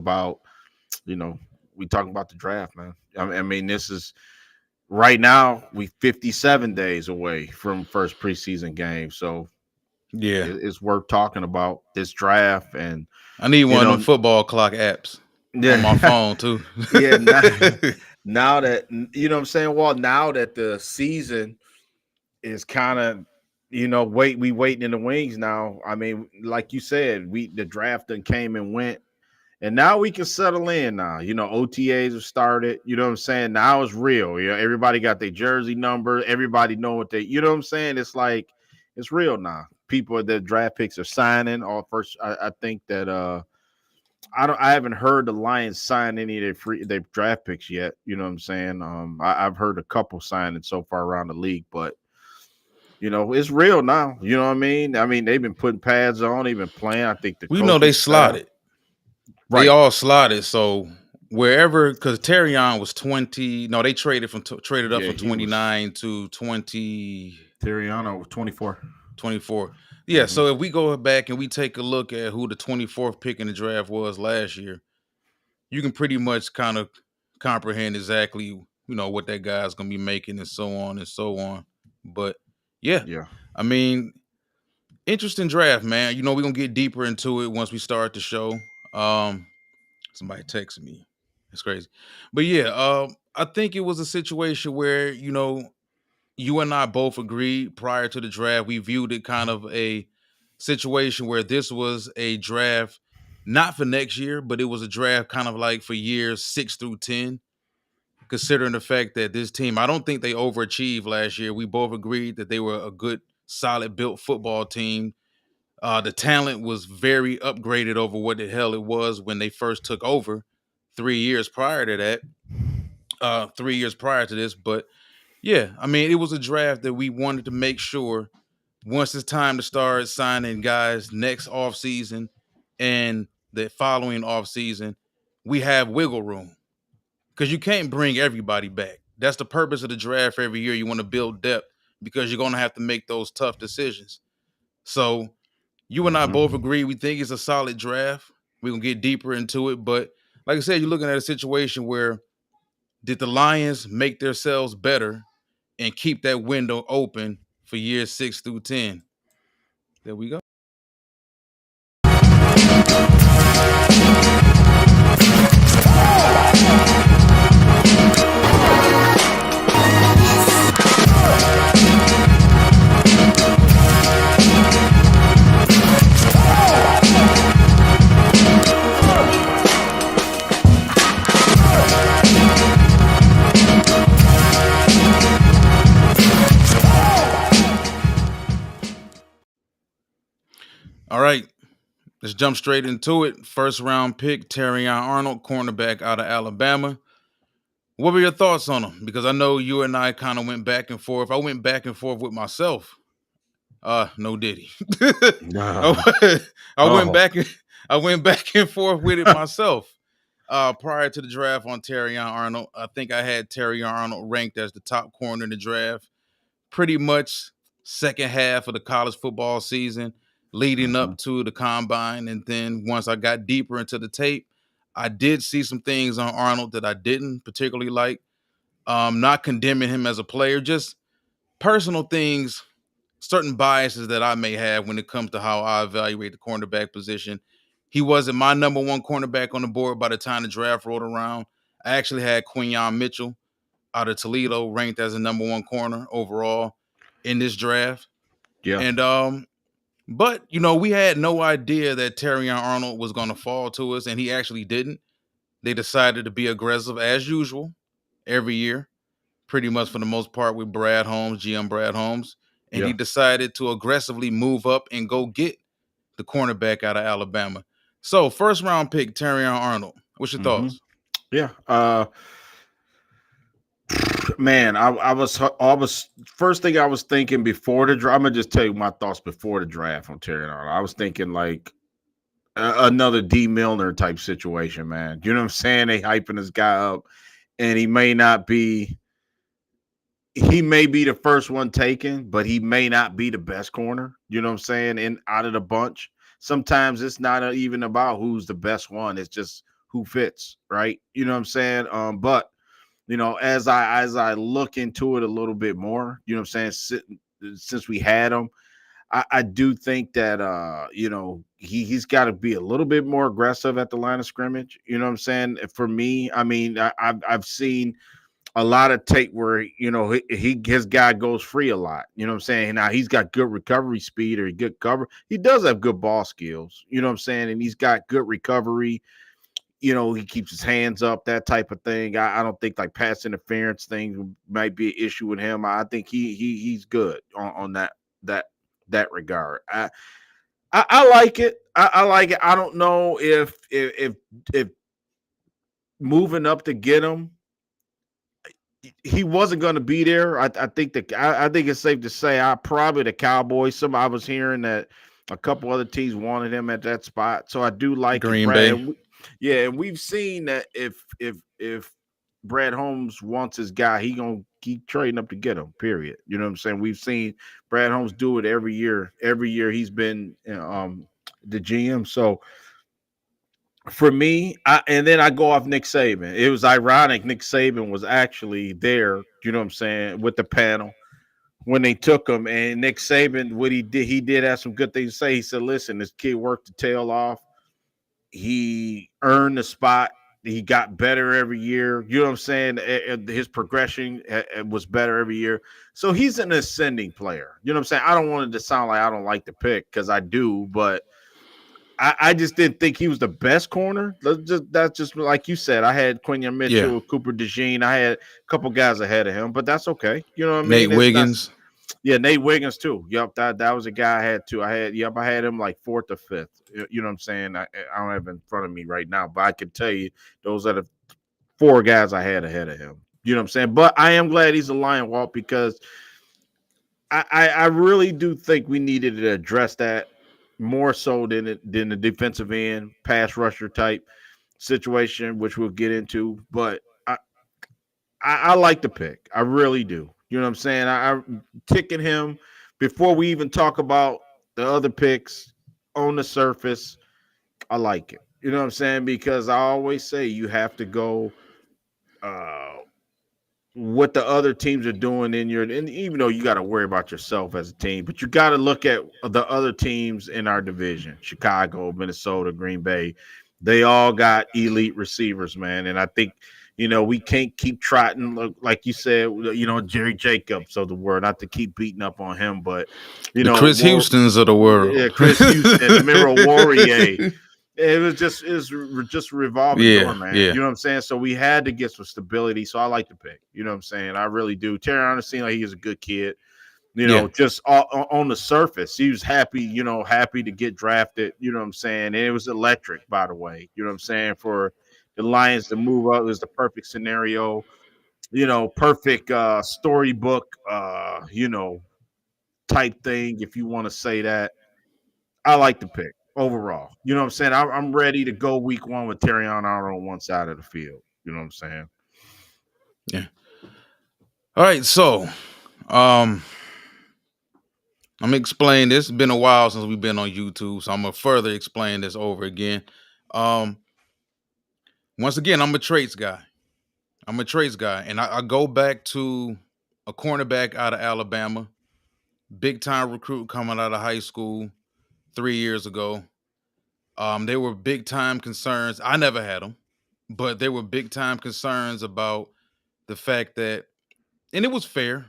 about, we talking about the draft, man. I mean, this is right now we 57 days away from first preseason game, so Yeah, it's worth talking about this draft. And I need you one of them know, football clock apps on my yeah, phone too. yeah. Now that what I'm saying, well, now that the season is kind of, we waiting in the wings now. I mean, like you said, the draft done came and went. And now we can settle in now. OTAs have started. You know what I'm saying? Now it's real. Everybody got their jersey number. Everybody know what they, you know what I'm saying? It's like it's real now. People, the draft picks are signing. All first, I think that I haven't heard the Lions sign any of their draft picks yet. You know what I'm saying? I've heard a couple signing so far around the league, but it's real now. You know what I mean? I mean, they've been putting pads on, they've been playing. I think the We know they coaching staff. slotted. They Right. all slotted. So wherever, because Terrion was 20. No, they traded up Yeah, from he was 29 to 20. Terriano 24. 24. Yeah, Mm-hmm. so if we go back and we take a look at who the 24th pick in the draft was last year, you can pretty much kind of comprehend exactly, what that guy's going to be making and so on and so on. But yeah, Yeah. I mean, interesting draft, man. We're going to get deeper into it once we start the show. Somebody texted me. It's crazy. But yeah, I think it was a situation where, you and I both agreed prior to the draft. We viewed it kind of a situation where this was a draft not for next year, but it was a draft kind of like for years 6 through 10, considering the fact that this team, I don't think they overachieved last year. We both agreed that they were a good, solid built football team. The talent was very upgraded over what the hell it was when they first took over 3 years prior to that. 3 years prior to this, but yeah, I mean, it was a draft that we wanted to make sure once it's time to start signing guys next off season and the following off season, we have wiggle room because you can't bring everybody back. That's the purpose of the draft every year. You want to build depth because you're going to have to make those tough decisions. So you and I both Mm-hmm. agree we think it's a solid draft. We're going to get deeper into it. But like I said, you're looking at a situation where did the Lions make themselves better and keep that window open for years 6 through 10? There we go. All right. Let's jump straight into it. First round pick, Terrion Arnold, cornerback out of Alabama. What were your thoughts on him? Because I know you and I kind of went back and forth. I went back and forth with myself. No diddy. No. I I went Oh. back and I went back and forth with it myself. Prior to the draft on Terrion Arnold, I think I had Terrion Arnold ranked as the top corner in the draft. Pretty much second half of the college football season, leading Mm-hmm. up to the combine, and then once I got deeper into the tape, I did see some things on Arnold that I didn't particularly like. Not condemning him as a player, just personal things, certain biases that I may have when it comes to how I evaluate the cornerback position. He wasn't my number one cornerback on the board by the time the draft rolled around. I actually had Quinyon Mitchell out of Toledo ranked as a number one corner overall in this draft. Yeah. And but we had no idea that Terrion Arnold was going to fall to us, and he actually didn't. They decided to be aggressive as usual every year, pretty much for the most part with Brad Holmes, GM Brad Holmes, and he Yeah. decided to aggressively move up and go get the cornerback out of Alabama. So first round pick Terrion Arnold. What's your Mm-hmm. thoughts? Yeah. Man, I was first thing I was thinking before the draft. I'm gonna just tell you my thoughts before the draft on Terry Arnold. I was thinking like another D Milner type situation, man. You know what I'm saying? They hyping this guy up, and he may be the first one taken, but he may not be the best corner. You know what I'm saying? And out of the bunch, sometimes it's not even about who's the best one. It's just who fits, right? You know what I'm saying? But as I look into it a little bit more, you know what I'm saying, since we had him, I do think that he's got to be a little bit more aggressive at the line of scrimmage. You know what I'm saying? For me, I mean, I've seen a lot of tape where his guy goes free a lot. You know what I'm saying? Now he's got good recovery speed or good cover. He does have good ball skills. You know what I'm saying? And he's got good recovery. He keeps his hands up, that type of thing. I don't think like pass interference thing might be an issue with him. I think he's good on that regard. I like it. I like it. I don't know if moving up to get him, he wasn't going to be there. I think it's safe to say probably the Cowboys. I was hearing that a couple other teams wanted him at that spot. So I do like Green Bay. Yeah, and we've seen that if Brad Holmes wants his guy, he gonna keep trading up to get him. Period. You know what I'm saying? We've seen Brad Holmes do it every year. Every year he's been the GM. So for me, and then I go off Nick Saban. It was ironic. Nick Saban was actually there. You know what I'm saying, with the panel when they took him. And Nick Saban, what he did have some good things to say. He said, "Listen, this kid worked the tail off. He earned the spot. He got better every year. You know what I'm saying? His progression was better every year. So he's an ascending player. You know what I'm saying? I don't want it to sound like I don't like the pick, because I do, but I just didn't think he was the best corner. That's just like you said. I had Quinion Mitchell, Cooper DeJean. I had a couple guys ahead of him, but that's okay. You know what I mean? Nate Wiggins. Nate Wiggins too. Yep, that was a guy I had too. I had him like 4th or 5th. You know what I'm saying? I don't have it in front of me right now, but I can tell you those are the 4 guys I had ahead of him. You know what I'm saying? But I am glad he's a Lion, Walt, because I really do think we needed to address that more so than the defensive end pass rusher type situation, which we'll get into. But I like the pick. I really do. You know what I'm saying? I'm ticking him before we even talk about the other picks on the surface. I like it. You know what I'm saying? Because I always say you have to go what the other teams are doing and even though you got to worry about yourself as a team, but you got to look at the other teams in our division: Chicago, Minnesota, Green Bay. They all got elite receivers, man. And I think, we can't keep trotting, like you said, Jerry Jacobs of the world, not to keep beating up on him, but, the Chris Houstons of the world. Yeah, Chris Houston, Miro Warrior. It was just a revolving door, man. Yeah. You know what I'm saying? So we had to get some stability. So I like the pick. You know what I'm saying? I really do. Terrion seemed like he's a good kid. Just on the surface, he was happy to get drafted. You know what I'm saying? And it was electric, by the way. You know what I'm saying? For the Lions to move up, it was the perfect scenario. Perfect storybook, type thing, if you want to say that. I like the pick overall. You know what I'm saying? I'm ready to go week 1 with Terrion Arnold on one side of the field. You know what I'm saying? Yeah. All right. So, I'm going to explain this. It's been a while since we've been on YouTube, so I'm going to further explain this over again. Once again, I'm a traits guy. And I go back to a cornerback out of Alabama, big time recruit coming out of high school 3 years ago. They were big time concerns. I never had them, but there were big time concerns about the fact that, and it was fair,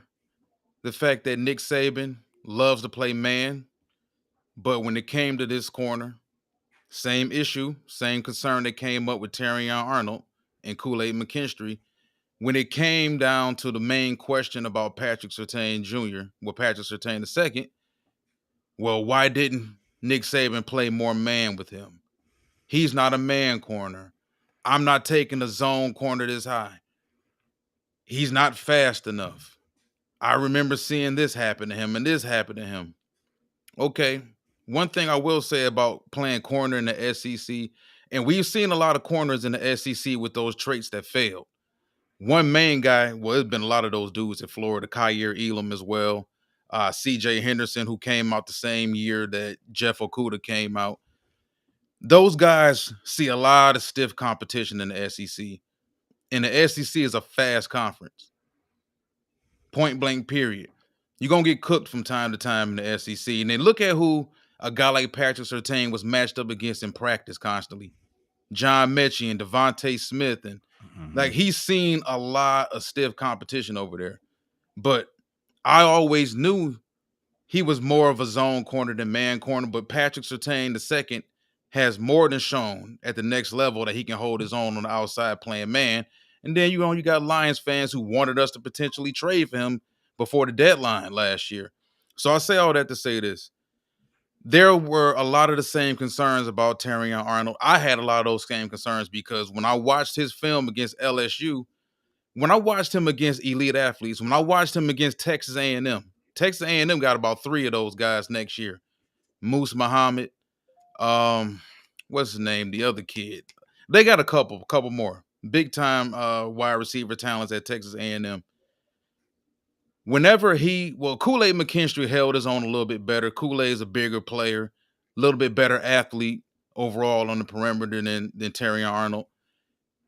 the fact that Nick Saban loves to play man, but when it came to this corner, same issue, same concern that came up with Terrion Arnold and Kool-Aid McKinstry. When it came down to the main question about Patrick Surtain Jr., Patrick Surtain II, well, why didn't Nick Saban play more man with him? He's not a man corner. I'm not taking a zone corner this high. He's not fast enough. I remember seeing this happen to him and this happened to him. Okay, one thing I will say about playing corner in the SEC, and we've seen a lot of corners in the SEC with those traits that failed. One main guy, well, there's been a lot of those dudes at Florida, Kyer Elam as well, C.J. Henderson, who came out the same year that Jeff Okudah came out. those guys see a lot of stiff competition in the SEC. And the SEC is a fast conference. Point blank, period. You're going to get cooked from time to time in the SEC. And then look at who a guy like Patrick Surtain was matched up against in practice constantly. John Mechie and Devontae Smith. And like, he's seen a lot of stiff competition over there. But I always knew he was more of a zone corner than man corner. But Patrick Surtain II has more than shown at the next level that he can hold his own on the outside playing man. And then you got Lions fans who wanted us to potentially trade for him before the deadline last year. So I say all that to say this. There were a lot of the same concerns about Terrion Arnold. I had a lot of those same concerns because when I watched his film against LSU, when I watched him against elite athletes, when I watched him against Texas A&M, Texas A&M got about 3 of those guys next year. Moose Muhammad, what's his name? The other kid. They got a couple more big time wide receiver talents at Texas A&M. Whenever Kool-Aid McKinstry held his own a little bit better. Kool-Aid is a bigger player, a little bit better athlete overall on the perimeter than Terrion Arnold.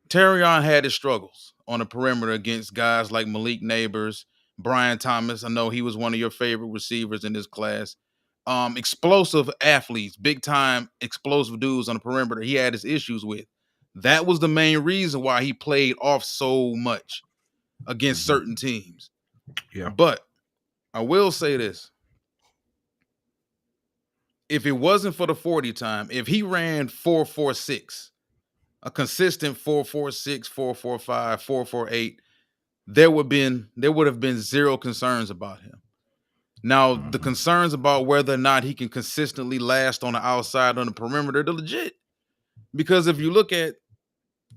Terrion had his struggles on the perimeter against guys like Malik Neighbors, Brian Thomas. I know he was one of your favorite receivers in this class. Explosive athletes, big time explosive dudes on the perimeter he had his issues with. That was the main reason why he played off so much against certain teams. Yeah. But I will say this. If it wasn't for the 40 time, if he ran 4.46, a consistent 4.46, 4.45, 4.48, there would have been zero concerns about him. Now, the concerns about whether or not he can consistently last on the outside on the perimeter, they're legit. Because if you look at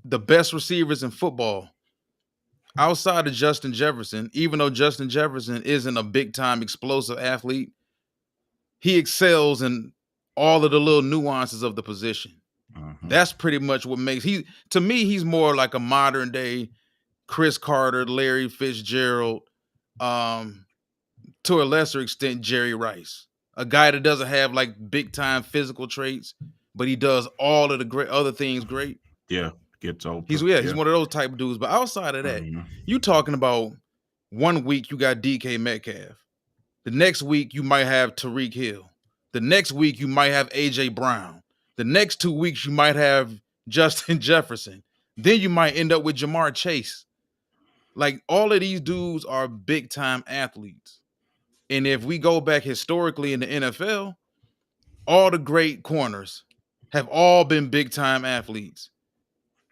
the best receivers in football, outside of Justin Jefferson, even though Justin Jefferson isn't a big-time explosive athlete, he excels in all of the little nuances of the position. That's pretty much what makes to me, he's more like a modern day Chris Carter, Larry Fitzgerald, to a lesser extent, Jerry Rice. A guy that doesn't have like big-time physical traits, but he does all of the great other things great. Yeah. Gets open. He's one of those type of dudes. But outside of that, you talking about 1 week you got DK Metcalf. The next week you might have Tyreek Hill. The next week you might have AJ Brown. The next 2 weeks you might have Justin Jefferson. Then you might end up with Jamar Chase. Like, all of these dudes are big time athletes. And if we go back historically in the NFL, all the great corners have all been big time athletes.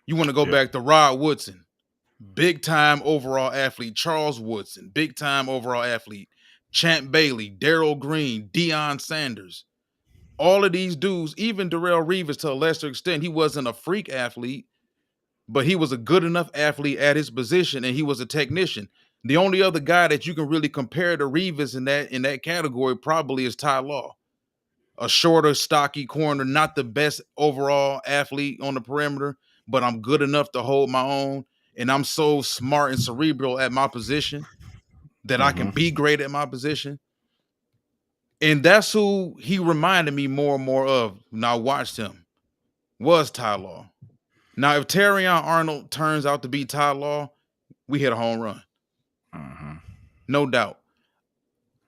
You want to go back to Rod Woodson, big time overall athlete. Charles Woodson, big time overall athlete. Champ Bailey, Darrell Green, Deion Sanders. All of these dudes, even Darrell Reeves to a lesser extent, he wasn't a freak athlete, but he was a good enough athlete at his position, and he was a technician. The only other guy that you can really compare to Reeves in that category probably is Ty Law. A shorter, stocky corner, not the best overall athlete on the perimeter, but I'm good enough to hold my own, and I'm so smart and cerebral at my position that I can be great at my position. And that's who he reminded me more and more of when I watched him, was Ty Law. Now, if Terrion Arnold turns out to be Ty Law, we hit a home run. No doubt.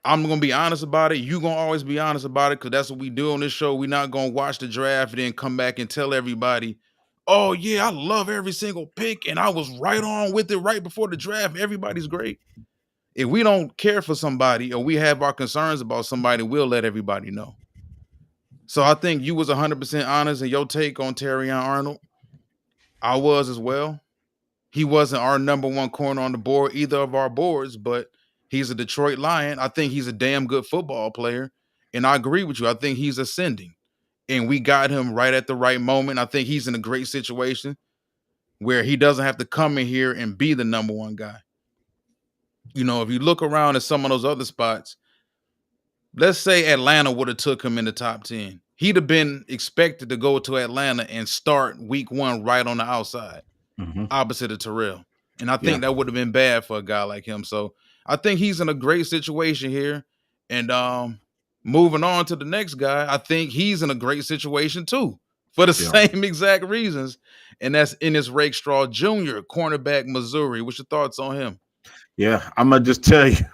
I'm going to be honest about it. You're going to always be honest about it because that's what we do on this show. We're not going to watch the draft and then come back and tell everybody, oh, yeah, I love every single pick, and I was right on with it right before the draft. Everybody's great. If we don't care for somebody or we have our concerns about somebody, we'll let everybody know. So I think you was 100% honest in your take on Terrion Arnold. I was as well. He wasn't our number one corner on the board, either of our boards, but he's a Detroit Lion. I think he's a damn good football player. And I agree with you. I think he's ascending. And we got him right at the right moment. I think he's in a great situation where he doesn't have to come in here and be the number one guy. You know, if you look around at some of those other spots, let's say Atlanta would have took him in the top 10. He'd have been expected to go to Atlanta and start week 1 right on the outside, opposite of Terrell. And I think that would have been bad for a guy like him. So I think he's in a great situation here. And moving on to the next guy, I think he's in a great situation too for the Yeah. same exact reasons. And that's Ennis Rakestraw Jr., cornerback, Missouri. What's your thoughts on him? Yeah. I'm gonna just tell you,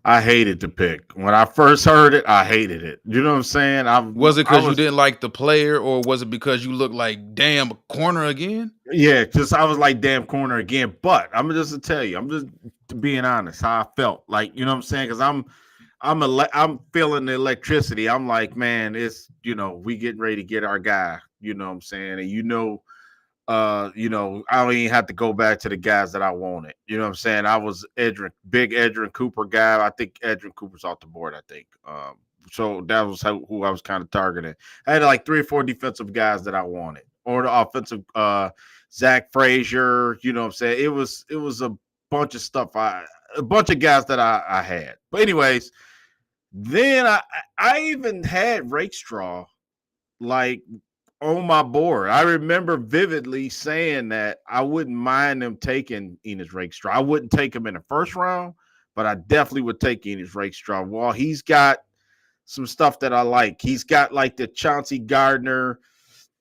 I hated the pick. When I first heard it, I hated it. You know what I'm saying? Was it I because you was didn't like the player, or was it because you look like damn a corner again? yeah, just I was like damn corner again. But I'm just to tell you, I'm just being honest how I felt. Like, you know what I'm saying? Because I'm feeling the electricity. I'm like, man, it's we getting ready to get our guy. You know what I'm saying? And I don't even have to go back to the guys that I wanted. You know what I'm saying? I was big Edgerrin Cooper guy. I think Edgerrin Cooper's off the board, I think. So that was who I was kind of targeting. I had like 3 or 4 defensive guys that I wanted. Or the offensive Zach Frazier, you know what I'm saying? It was a bunch of stuff a bunch of guys that I had. But anyways, then I even had Rakestraw like on my board. I remember vividly saying that I wouldn't mind them taking Ennis Rakestraw. I wouldn't take him in the first round, but I definitely would take Ennis Rakestraw. Well, he's got some stuff that I like. He's got like the Chauncey Gardner,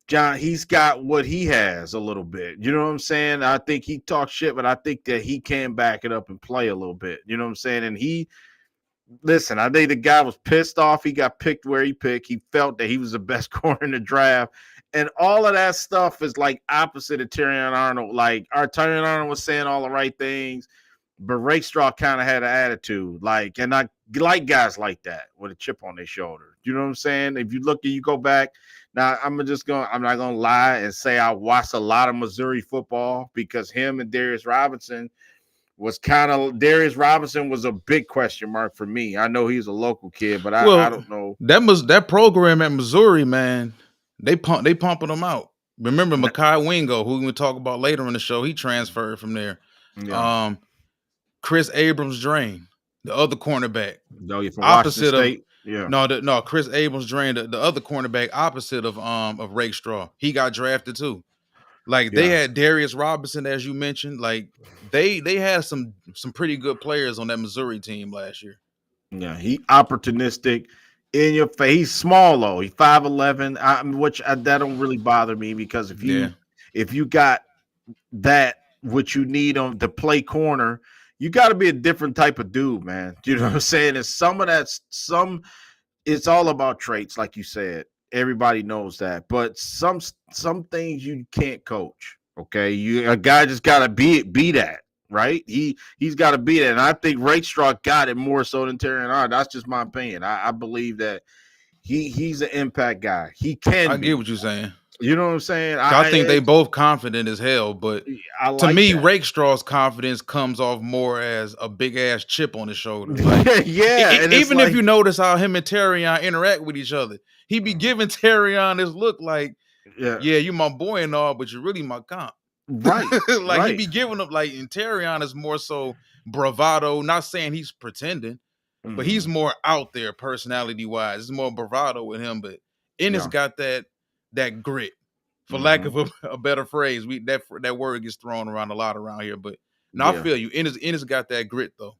John. He's got what he has a little bit. You know what I'm saying? I think he talks shit, but I think that he can back it up and play a little bit. You know what I'm saying? And listen, I think the guy was pissed off. He got picked where he picked. He felt that he was the best corner in the draft. And all of that stuff is like opposite of Terrion Arnold. Like our Terrion Arnold was saying all the right things, but Rakestraw kind of had an attitude. Like, and I like guys like that with a chip on their shoulder. You know what I'm saying? If you go back, now I'm not gonna lie and say I watched a lot of Missouri football because him and Darius Robinson was a big question mark for me. I know he's a local kid, but I Well, don't know. that program at Missouri, man, they pumping them out. Remember Makai Wingo, who we will talk about later in the show, he transferred from there. Yeah. Chris Abrams Drain, the other cornerback, No, you from Washington opposite of State. Yeah. no Chris Abrams Drain, the other cornerback opposite of Rakestraw. He got drafted too. Like they Yeah. had Darius Robinson, as you mentioned. Like they had some pretty good players on that Missouri team last year. Yeah. He opportunistic in your face. He's small though. He's 5'11", that don't really bother me because if you got that what you need on to play corner, you got to be a different type of dude, man. You know what I'm saying? And it's all about traits, like you said. Everybody knows that, but some things you can't coach. Okay, a guy just got to be that, right? He's got to be that, and I think Rakestraw got it more so than Terrion Arnold. That's just my opinion. I believe that he's an impact guy. He can. I get what you're saying. You know what I'm saying? I think they both confident as hell, but to me, Rakestraw's confidence comes off more as a big ass chip on his shoulder. Like, yeah, even if you notice how him and Terrion interact with each other, he be giving Terrion this look like, yeah, you my boy and all, but you're really my comp. Right. Like right. he be giving up like, and Terrion is more so bravado. Not saying he's pretending, but he's more out there personality wise. It's more bravado with him, but Ennis got that grit, for lack of a better phrase. That word gets thrown around a lot around here, but no, I feel you. Ennis got that grit though.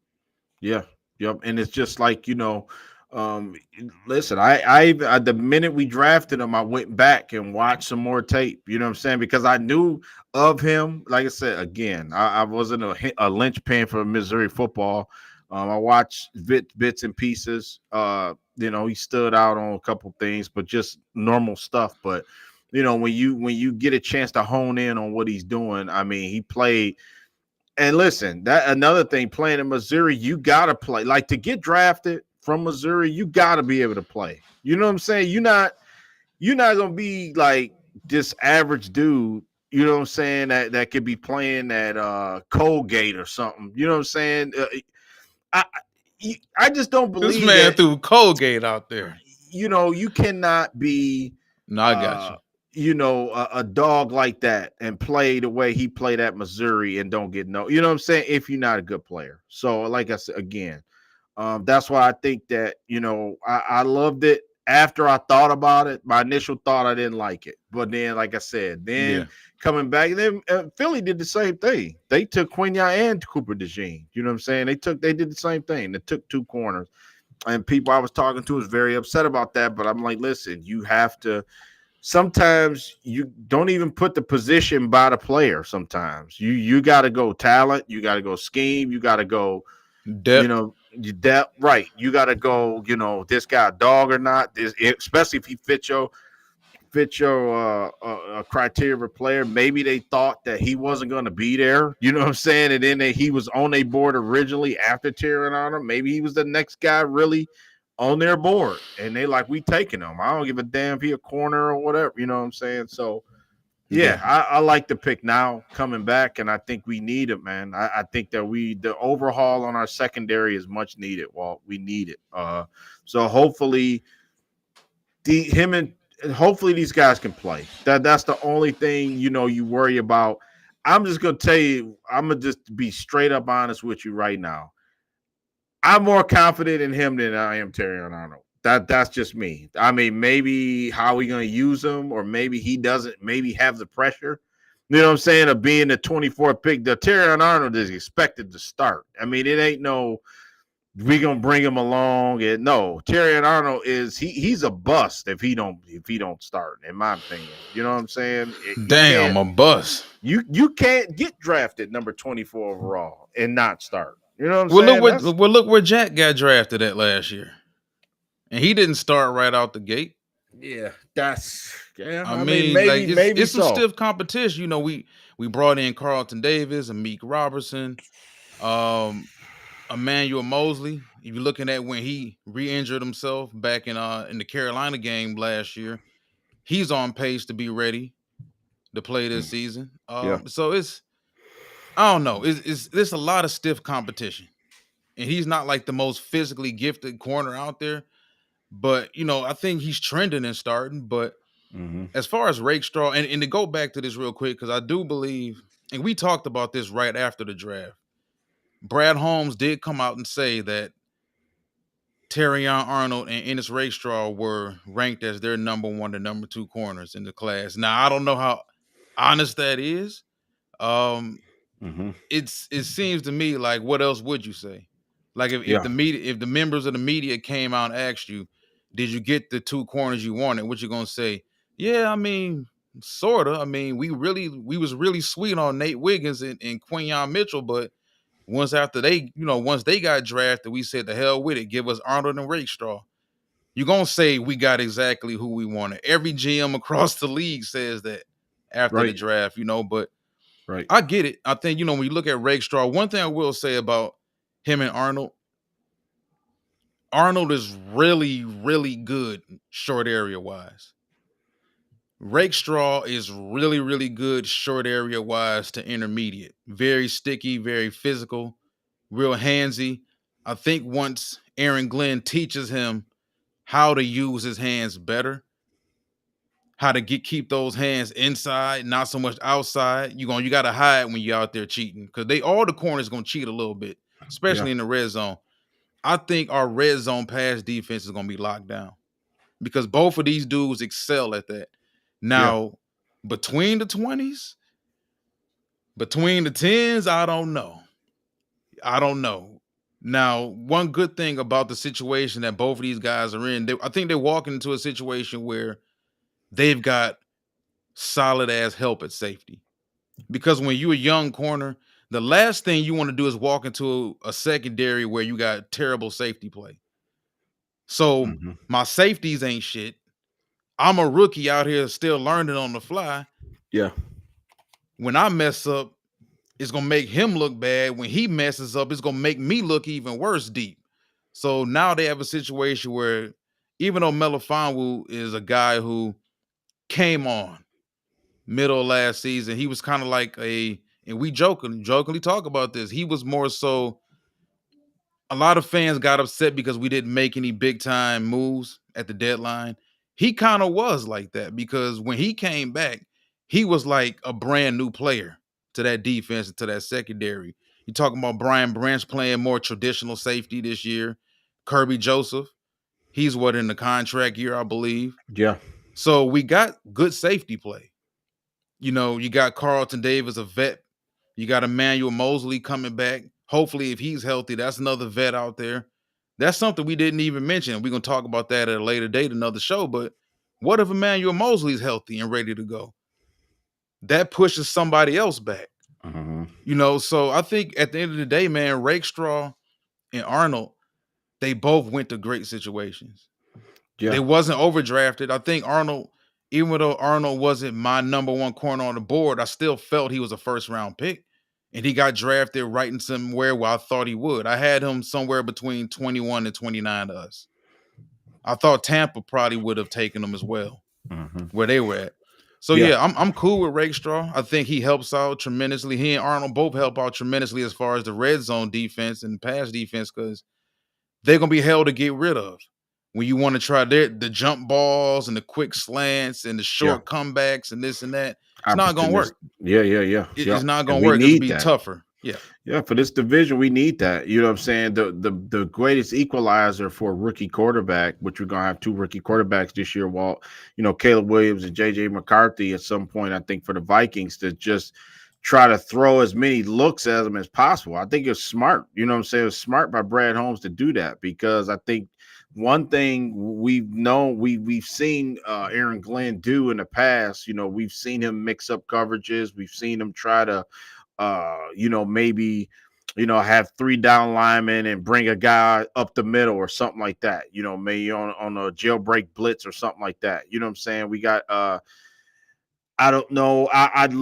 Yeah, yep. And it's just like listen, I the minute we drafted him, I went back and watched some more tape. You know what I'm saying? Because I knew of him. Like I said, again, I wasn't a linchpin for Missouri football. I watched bits and pieces. He stood out on a couple things, but just normal stuff. But when you get a chance to hone in on what he's doing, I mean, he played. And listen, that another thing, playing in Missouri, you gotta play. Like to get drafted from Missouri, you gotta be able to play. You know what I'm saying? You're not gonna be like this average dude. You know what I'm saying? That could be playing at Colgate or something. You know what I'm saying? I just don't believe this man threw Colgate out there. You cannot be. No, I got you. A dog like that and play the way he played at Missouri and don't get you know what I'm saying? If you're not a good player. So like I said, again, that's why I think that, I loved it after I thought about it. My initial thought, I didn't like it, but then, like I said, coming back, then Philly did the same thing. They took Quenya and Cooper DeJean. You know what I'm saying? They did the same thing. They took 2 corners, and people I was talking to was very upset about that. But I'm like, listen, you have to sometimes you don't even put the position by the player. Sometimes you got to go talent, you got to go scheme, you got to go, you Depth. know, that right. You got to go, this guy a dog or not. This, especially if he fit your criteria of a player. Maybe they thought that he wasn't going to be there. You know what I'm saying? And then he was on their board originally after Tyrion Arnold. Maybe he was the next guy really on their board, and they like, we taking him. I don't give a damn if he a corner or whatever. You know what I'm saying? So yeah, I like the pick now coming back, and I think we need it, man. I think that the overhaul on our secondary is much needed. Well, we need it. So hopefully him and hopefully these guys can play. That's the only thing you worry about. I'm just gonna tell you. I'm gonna just be straight up honest with you right now. I'm more confident in him than I am Terrion Arnold. That's just me. I mean, maybe how we gonna use him, or maybe he doesn't maybe have the pressure. You know what I'm saying? Of being the 24th pick. The Terrion Arnold is expected to start. I mean, it ain't no we gonna bring him along. And no, Terrion Arnold he's a bust if he don't start, in my opinion. You know what I'm saying? Damn, a bust. You can't get drafted number 24 overall and not start. You know what I'm Well, saying? look where Jack got drafted at last year, and he didn't start right out the gate. Yeah, I I mean, mean, like maybe it's some so. stiff competition. You know, we brought in Carlton Davis, Amik Robertson, um, Emmanuel Mosley. If you're looking at when he re-injured himself back in the Carolina game last year, he's on pace to be ready to play this season. Yeah. So I don't know. There's a lot of stiff competition, and he's not like the most physically gifted corner out there. But I think he's trending and starting. But Mm-hmm. as far as Rakestraw, and to go back to this real quick, because I do believe, and we talked about this right after the draft, Brad Holmes did come out and say that Terrion Arnold and Ennis Rakestraw were ranked as their number one to number two corners in the class. Now, I don't know how honest that is. Um, Mm-hmm. it seems to me like, what else would you say? Like if Yeah. the media, if the members of the media came out and asked you, did you get the two corners you wanted? What you gonna say? Yeah, I mean, sorta. I mean, we was really sweet on Nate Wiggins and Quinyon Mitchell, but once they got drafted, we said the hell with it. Give us Arnold and Rakestraw. You're gonna say we got exactly who we wanted. Every GM across the league says that after the Right. draft, but Right. I get it. I think, when you look at Rakestraw, one thing I will say about him and Arnold is really, really good short area wise. Rakestraw is really, really good short area wise to intermediate. Very sticky, very physical, real handsy. I think once Aaron Glenn teaches him how to use his hands better, how to keep those hands inside, not so much outside. You got to hide when you're out there cheating, because all the corners gonna cheat a little bit, Yeah. especially in the red zone. I think our red zone pass defense is gonna be locked down because both of these dudes excel at that. Yeah. Now, between the 20s, between the 10s, I don't know. Now, one good thing about the situation that both of these guys are in, I think they're walking into a situation where they've got solid ass help at safety. Because when you're a young corner, the last thing you want to do is walk into a secondary where you got terrible safety play. So Mm-hmm. my safeties ain't shit. I'm a rookie out here still learning on the fly. Yeah. When I mess up, it's gonna make him look bad. When he messes up, it's gonna make me look even worse deep. So now they have a situation where even though Melifonwu is a guy who came on middle of last season, he was kind of like and we jokingly talk about this. He was more so, a lot of fans got upset because we didn't make any big time moves at the deadline. He kind of was like that because when he came back, he was like a brand new player to that defense and to that secondary. You talking about Brian Branch playing more traditional safety this year. Kirby Joseph, he's in the contract year, I believe. Yeah. So we got good safety play. You got Carlton Davis, a vet. You got Emmanuel Mosley coming back. Hopefully, if he's healthy, that's another vet out there. That's something we didn't even mention. We're going to talk about that at a later date, another show. But What if Emmanuel Mosley's healthy and ready to go? That pushes somebody else back. So I think at the end of the day, man, Rakestraw and Arnold, they both went to great situations. Yeah. They wasn't overdrafted. I think Arnold, even though Arnold wasn't my number one corner on the board, I still felt he was a first round pick. And he got drafted right in somewhere where I thought he would. I had him somewhere between 21 and 29 to us. I thought Tampa probably would have taken him as well, where they were at. So yeah, I'm cool with Rakestraw. I think he helps out tremendously. He and Arnold both help out tremendously as far as the red zone defense and pass defense, because they're gonna be hell to get rid of when you want to try the jump balls and the quick slants and the short comebacks and this and that. It's not gonna work. Yeah. It's not gonna work. It's gonna be tougher. Yeah, for this division, we need that. You know what I'm saying? The greatest equalizer for a rookie quarterback, which we're gonna have 2 rookie quarterbacks this year, Walt. Caleb Williams and JJ McCarthy at some point, I think, for the Vikings to just try to throw as many looks at them as possible. I think it's smart. You know what I'm saying? It's smart by Brad Holmes to do that, because I think one thing we've seen Aaron Glenn do in the past. We've seen him mix up coverages. We've seen him try to maybe, have 3 down linemen and bring a guy up the middle or something like that, maybe on a jailbreak blitz or something like that. You know what I'm saying? We got, I don't know. I'd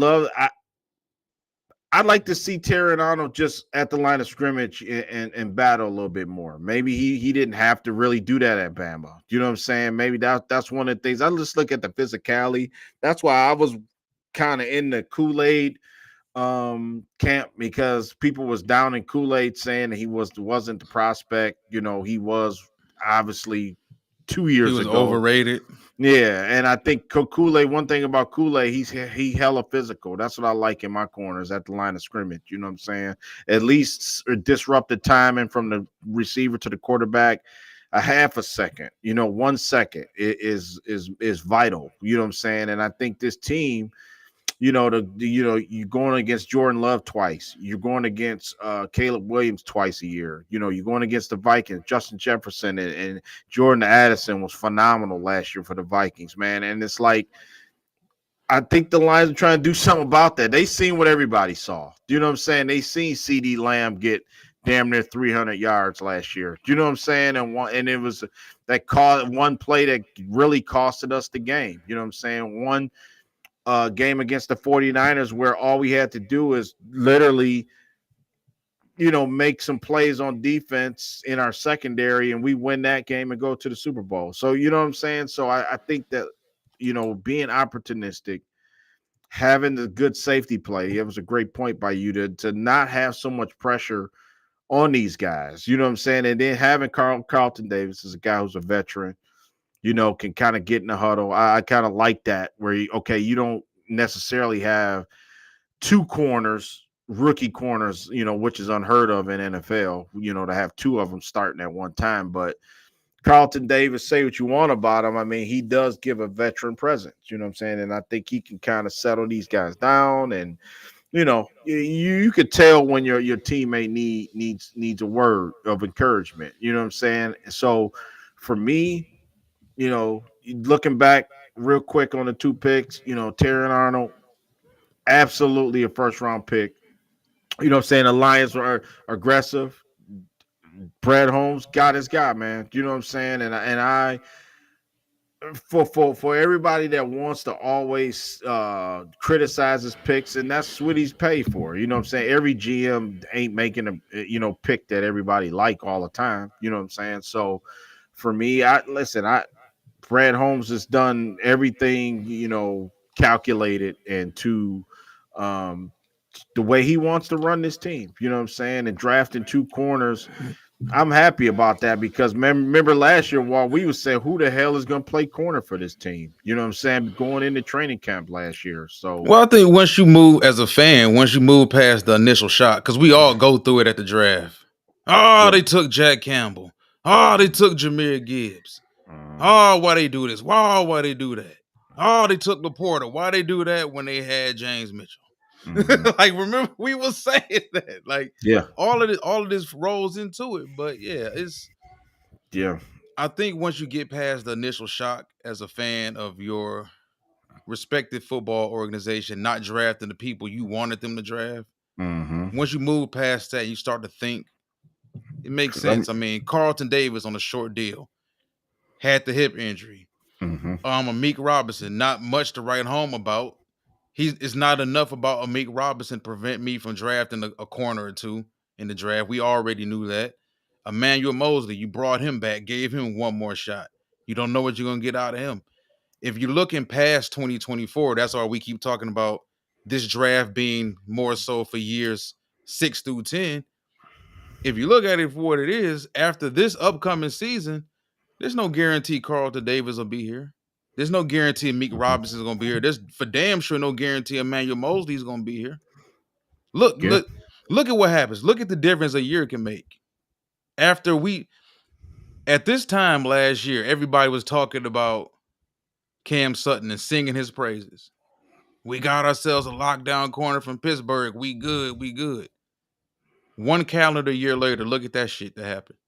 like to see Terran Arnold just at the line of scrimmage and battle a little bit more. Maybe he didn't have to really do that at Bama. You know what I'm saying? Maybe that's one of the things. I just look at the physicality. That's why I was kind of in the Kool-Aid camp, because people was down in Kool-Aid saying that he wasn't the prospect. He was obviously 2 years ago overrated. Yeah, and I think Kool-Aid, one thing about Kool-Aid, he hella physical. That's what I like in my corners at the line of scrimmage. You know what I'm saying? At least disrupt the timing from the receiver to the quarterback a half a second. 1 second is vital. You know what I'm saying? And I think this team, you're going against Jordan Love twice. You're going against Caleb Williams twice a year. You're going against the Vikings. Justin Jefferson and Jordan Addison was phenomenal last year for the Vikings, man. And it's like, I think the Lions are trying to do something about that. They seen what everybody saw. You know what I'm saying? They seen CeeDee Lamb get damn near 300 yards last year. Do you know what I'm saying? And it was that one play that really costed us the game. You know what I'm saying? One game against the 49ers where all we had to do is literally, make some plays on defense in our secondary, and we win that game and go to the Super Bowl. So, you know what I'm saying? So I think that, being opportunistic, having the good safety play, it was a great point by you to not have so much pressure on these guys. You know what I'm saying? And then having Carlton Davis is a guy who's a veteran, can kind of get in the huddle. I kind of like that, where you don't necessarily have 2 corners, rookie corners, which is unheard of in NFL, to have 2 of them starting at one time. But Carlton Davis, say what you want about him, I mean, he does give a veteran presence, you know what I'm saying? And I think he can kind of settle these guys down, and you could tell when your teammate needs a word of encouragement, you know what I'm saying? So for me, looking back real quick on the 2 picks, Terran Arnold, absolutely a first round pick. You know what I'm saying? The Lions are aggressive. Brad Holmes got his guy, man. You know what I'm saying? And I for everybody that wants to always criticize his picks, and that's what he's paid for. You know what I'm saying? Every GM ain't making a pick that everybody like all the time. You know what I'm saying? So for me, Brad Holmes has done everything, calculated and to the way he wants to run this team. You know what I'm saying? And drafting 2 corners, I'm happy about that, because remember last year while we was saying, who the hell is going to play corner for this team? You know what I'm saying? Going into training camp last year. So, well, I think once you move as a fan, once you move past the initial shock, because we all go through it at the draft. Oh, they took Jack Campbell. Oh, they took Jahmyr Gibbs. Oh, why they do this? Why they do that? Oh, they took Laporta. Why they do that when they had James Mitchell? Like, remember, we were saying that. Like, all of this rolls into it. But yeah, I think once you get past the initial shock as a fan of your respective football organization not drafting the people you wanted them to draft, Mm-hmm. once you move past that, you start to think it makes sense. I mean, Carlton Davis on a short deal had the hip injury. Mm-hmm. Amik Robinson, not much to write home about. It's not enough about Amik Robinson to prevent me from drafting a corner or two in the draft. We already knew that. Emmanuel Mosley, you brought him back, gave him one more shot. You don't know what you're gonna get out of him. If you're looking past 2024, that's why we keep talking about this draft being more so for years 6 through 10. If you look at it for what it is, after this upcoming season, there's no guarantee Carlton Davis will be here. There's no guarantee Meek Robinson's gonna be here. There's for damn sure no guarantee Emmanuel Mosley's gonna be here. Look, Yeah. look at what happens. Look at the difference a year can make. After at this time last year, everybody was talking about Cam Sutton and singing his praises. We got ourselves a lockdown corner from Pittsburgh. We good, we good. One calendar year later, look at that shit that happened.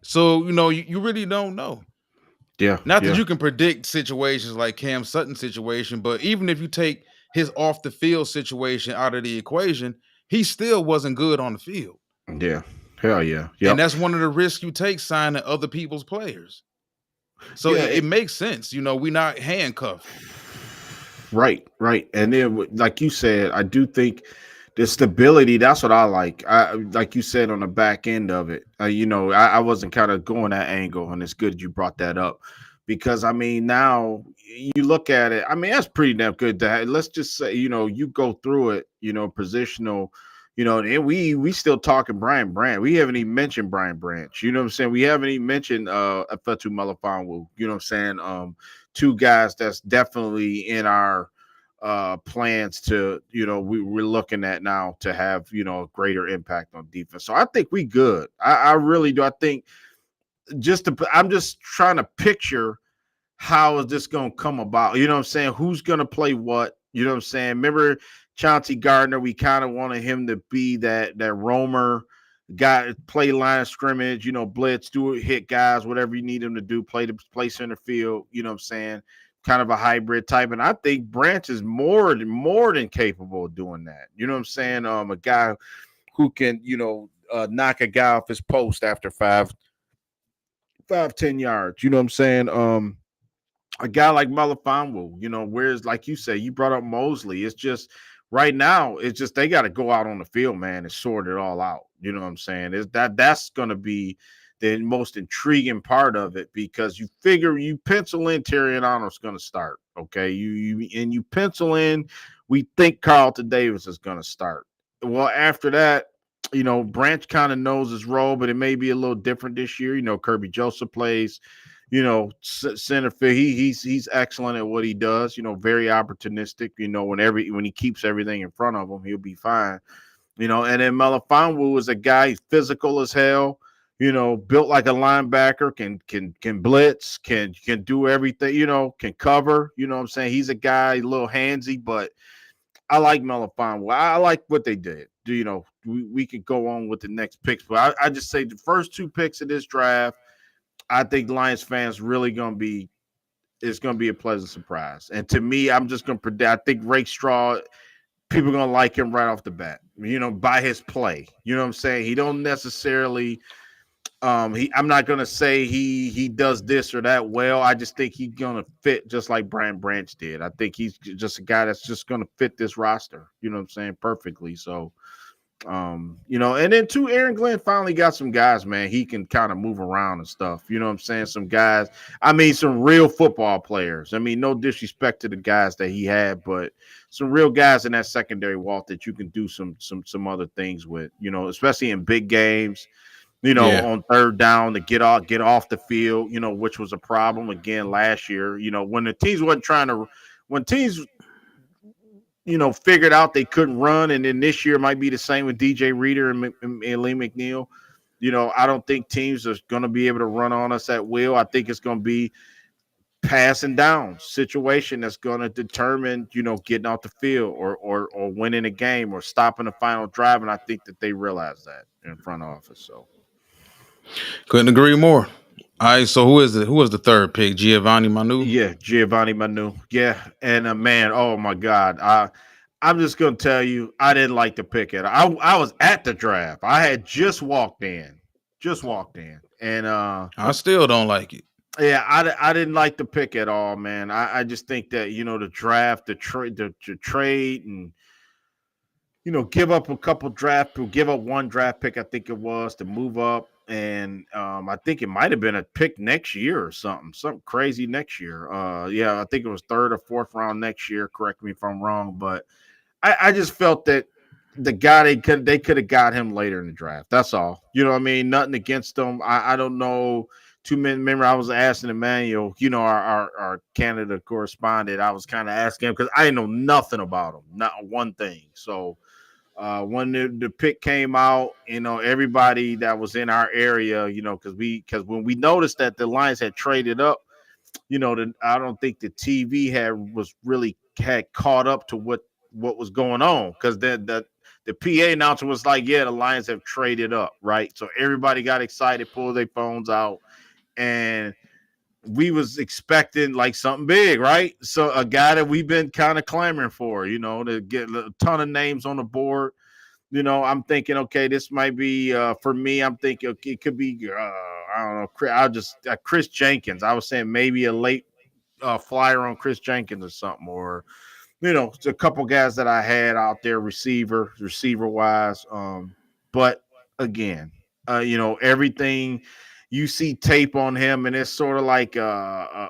So, you really don't know. Yeah. Not that Yeah. you can predict situations like Cam Sutton's situation, but even if you take his off the field situation out of the equation, he still wasn't good on the field. Yeah. Hell yeah. And Yep. that's one of the risks you take signing other people's players. So Yeah, it makes sense. We're not handcuffed. Right, right. And then, like you said, I do think the stability, that's what I like. Like you said, on the back end of it, I wasn't kind of going that angle, and it's good you brought that up because, I mean, now you look at it, I mean, that's pretty damn good to have. Let's just say, you go through it, positional, and we still talking Brian Branch. We haven't even mentioned Brian Branch. You know what I'm saying? We haven't even mentioned Afetu Melifonwu. You know what I'm saying? Two guys that's definitely in our plans to, we're looking at now to have, a greater impact on defense. So I think we good. I really do. I think I'm just trying to picture how is this going to come about? You know what I'm saying? Who's going to play what? You know what I'm saying? Remember Chauncey Gardner, we kind of wanted him to be that roamer guy, play line of scrimmage, blitz, do it, hit guys, whatever you need him to do, play center field, you know what I'm saying? Kind of a hybrid type. And I think Branch is more than capable of doing that. You know what I'm saying? A guy who can, knock a guy off his post after 10 yards. You know what I'm saying? A guy like Melifonwu, whereas, like you say, you brought up Mosley. It's just right now, it's just they got to go out on the field, man, and sort it all out. You know what I'm saying? That's going to be the most intriguing part of it because you figure you pencil in Terrion Arnold's going to start. Okay, you pencil in. We think Carlton Davis is going to start. Well, after that, Branch kind of knows his role, but it may be a little different this year. Kirby Joseph plays, center field. He's excellent at what he does. Very opportunistic. When he keeps everything in front of him, he'll be fine. And then Melifonwu is a guy, he's physical as hell. Built like a linebacker, can blitz, can do everything. Can cover. You know what I'm saying? He's a guy, a little handsy, but I like Melifonwu. I like what they did. We could go on with the next picks, but I just say the first two picks of this draft, I think Lions fans really it's going to be a pleasant surprise. And to me, I'm just going to predict, I think Rakestraw, people are going to like him right off the bat, by his play. You know what I'm saying? He don't necessarily, I'm not going to say he does this or that well. I just think he's going to fit just like Brian Branch did. I think he's just a guy that's just going to fit this roster, you know what I'm saying, perfectly. So, and then too, Aaron Glenn finally got some guys, man. He can kind of move around and stuff. You know what I'm saying? Some guys, I mean, some real football players. I mean, no disrespect to the guys that he had, but some real guys in that secondary, Walt, that you can do some other things with, especially in big games, on third down to get off the field, which was a problem again last year. When the teams wasn't trying to, when teams figured out they couldn't run, and then this year might be the same with DJ Reader and Lee McNeil. I don't think teams are going to be able to run on us at will. I think it's going to be passing down situation that's going to determine, getting off the field or winning a game or stopping the final drive. And I think that they realize that in front office. So, Couldn't agree more. All right, so who is it? Who was the third pick? Giovanni Manu. Yeah, Giovanni Manu. Yeah, and man, oh my God, I'm just gonna tell you, I didn't like the pick at I was at the draft. I had just walked in, and I still don't like it. yeah, I didn't like the pick at all, man. I just think that the draft, the trade, and give up a couple give up one draft pick, I think it was, to move up. And I think it might have been a pick next year or something crazy next year. Yeah, I think it was third or fourth round next year. Correct me if I'm wrong, but I just felt that the guy they could have got him later in the draft. That's all. You know what I mean? Nothing against him. I don't know too many. Remember, I was asking Emmanuel, our Canada correspondent. I was kind of asking him because I didn't know nothing about him, not one thing. So when the pick came out, everybody that was in our area, because when we noticed that the Lions had traded up, I don't think the TV had caught up to what was going on, because the PA announcer was like, "Yeah, the Lions have traded up," right? So everybody got excited, pulled their phones out, and we was expecting like something big, right? So a guy that we've been kind of clamoring for, to get a ton of names on the board. I'm thinking, okay, this might be for me. I'm thinking, okay, it could be, I don't know. I'll just Chris Jenkins. I was saying maybe a late flyer on Chris Jenkins or something, or a couple guys that I had out there, receiver wise. But again, everything you see tape on him, and it's sort of like a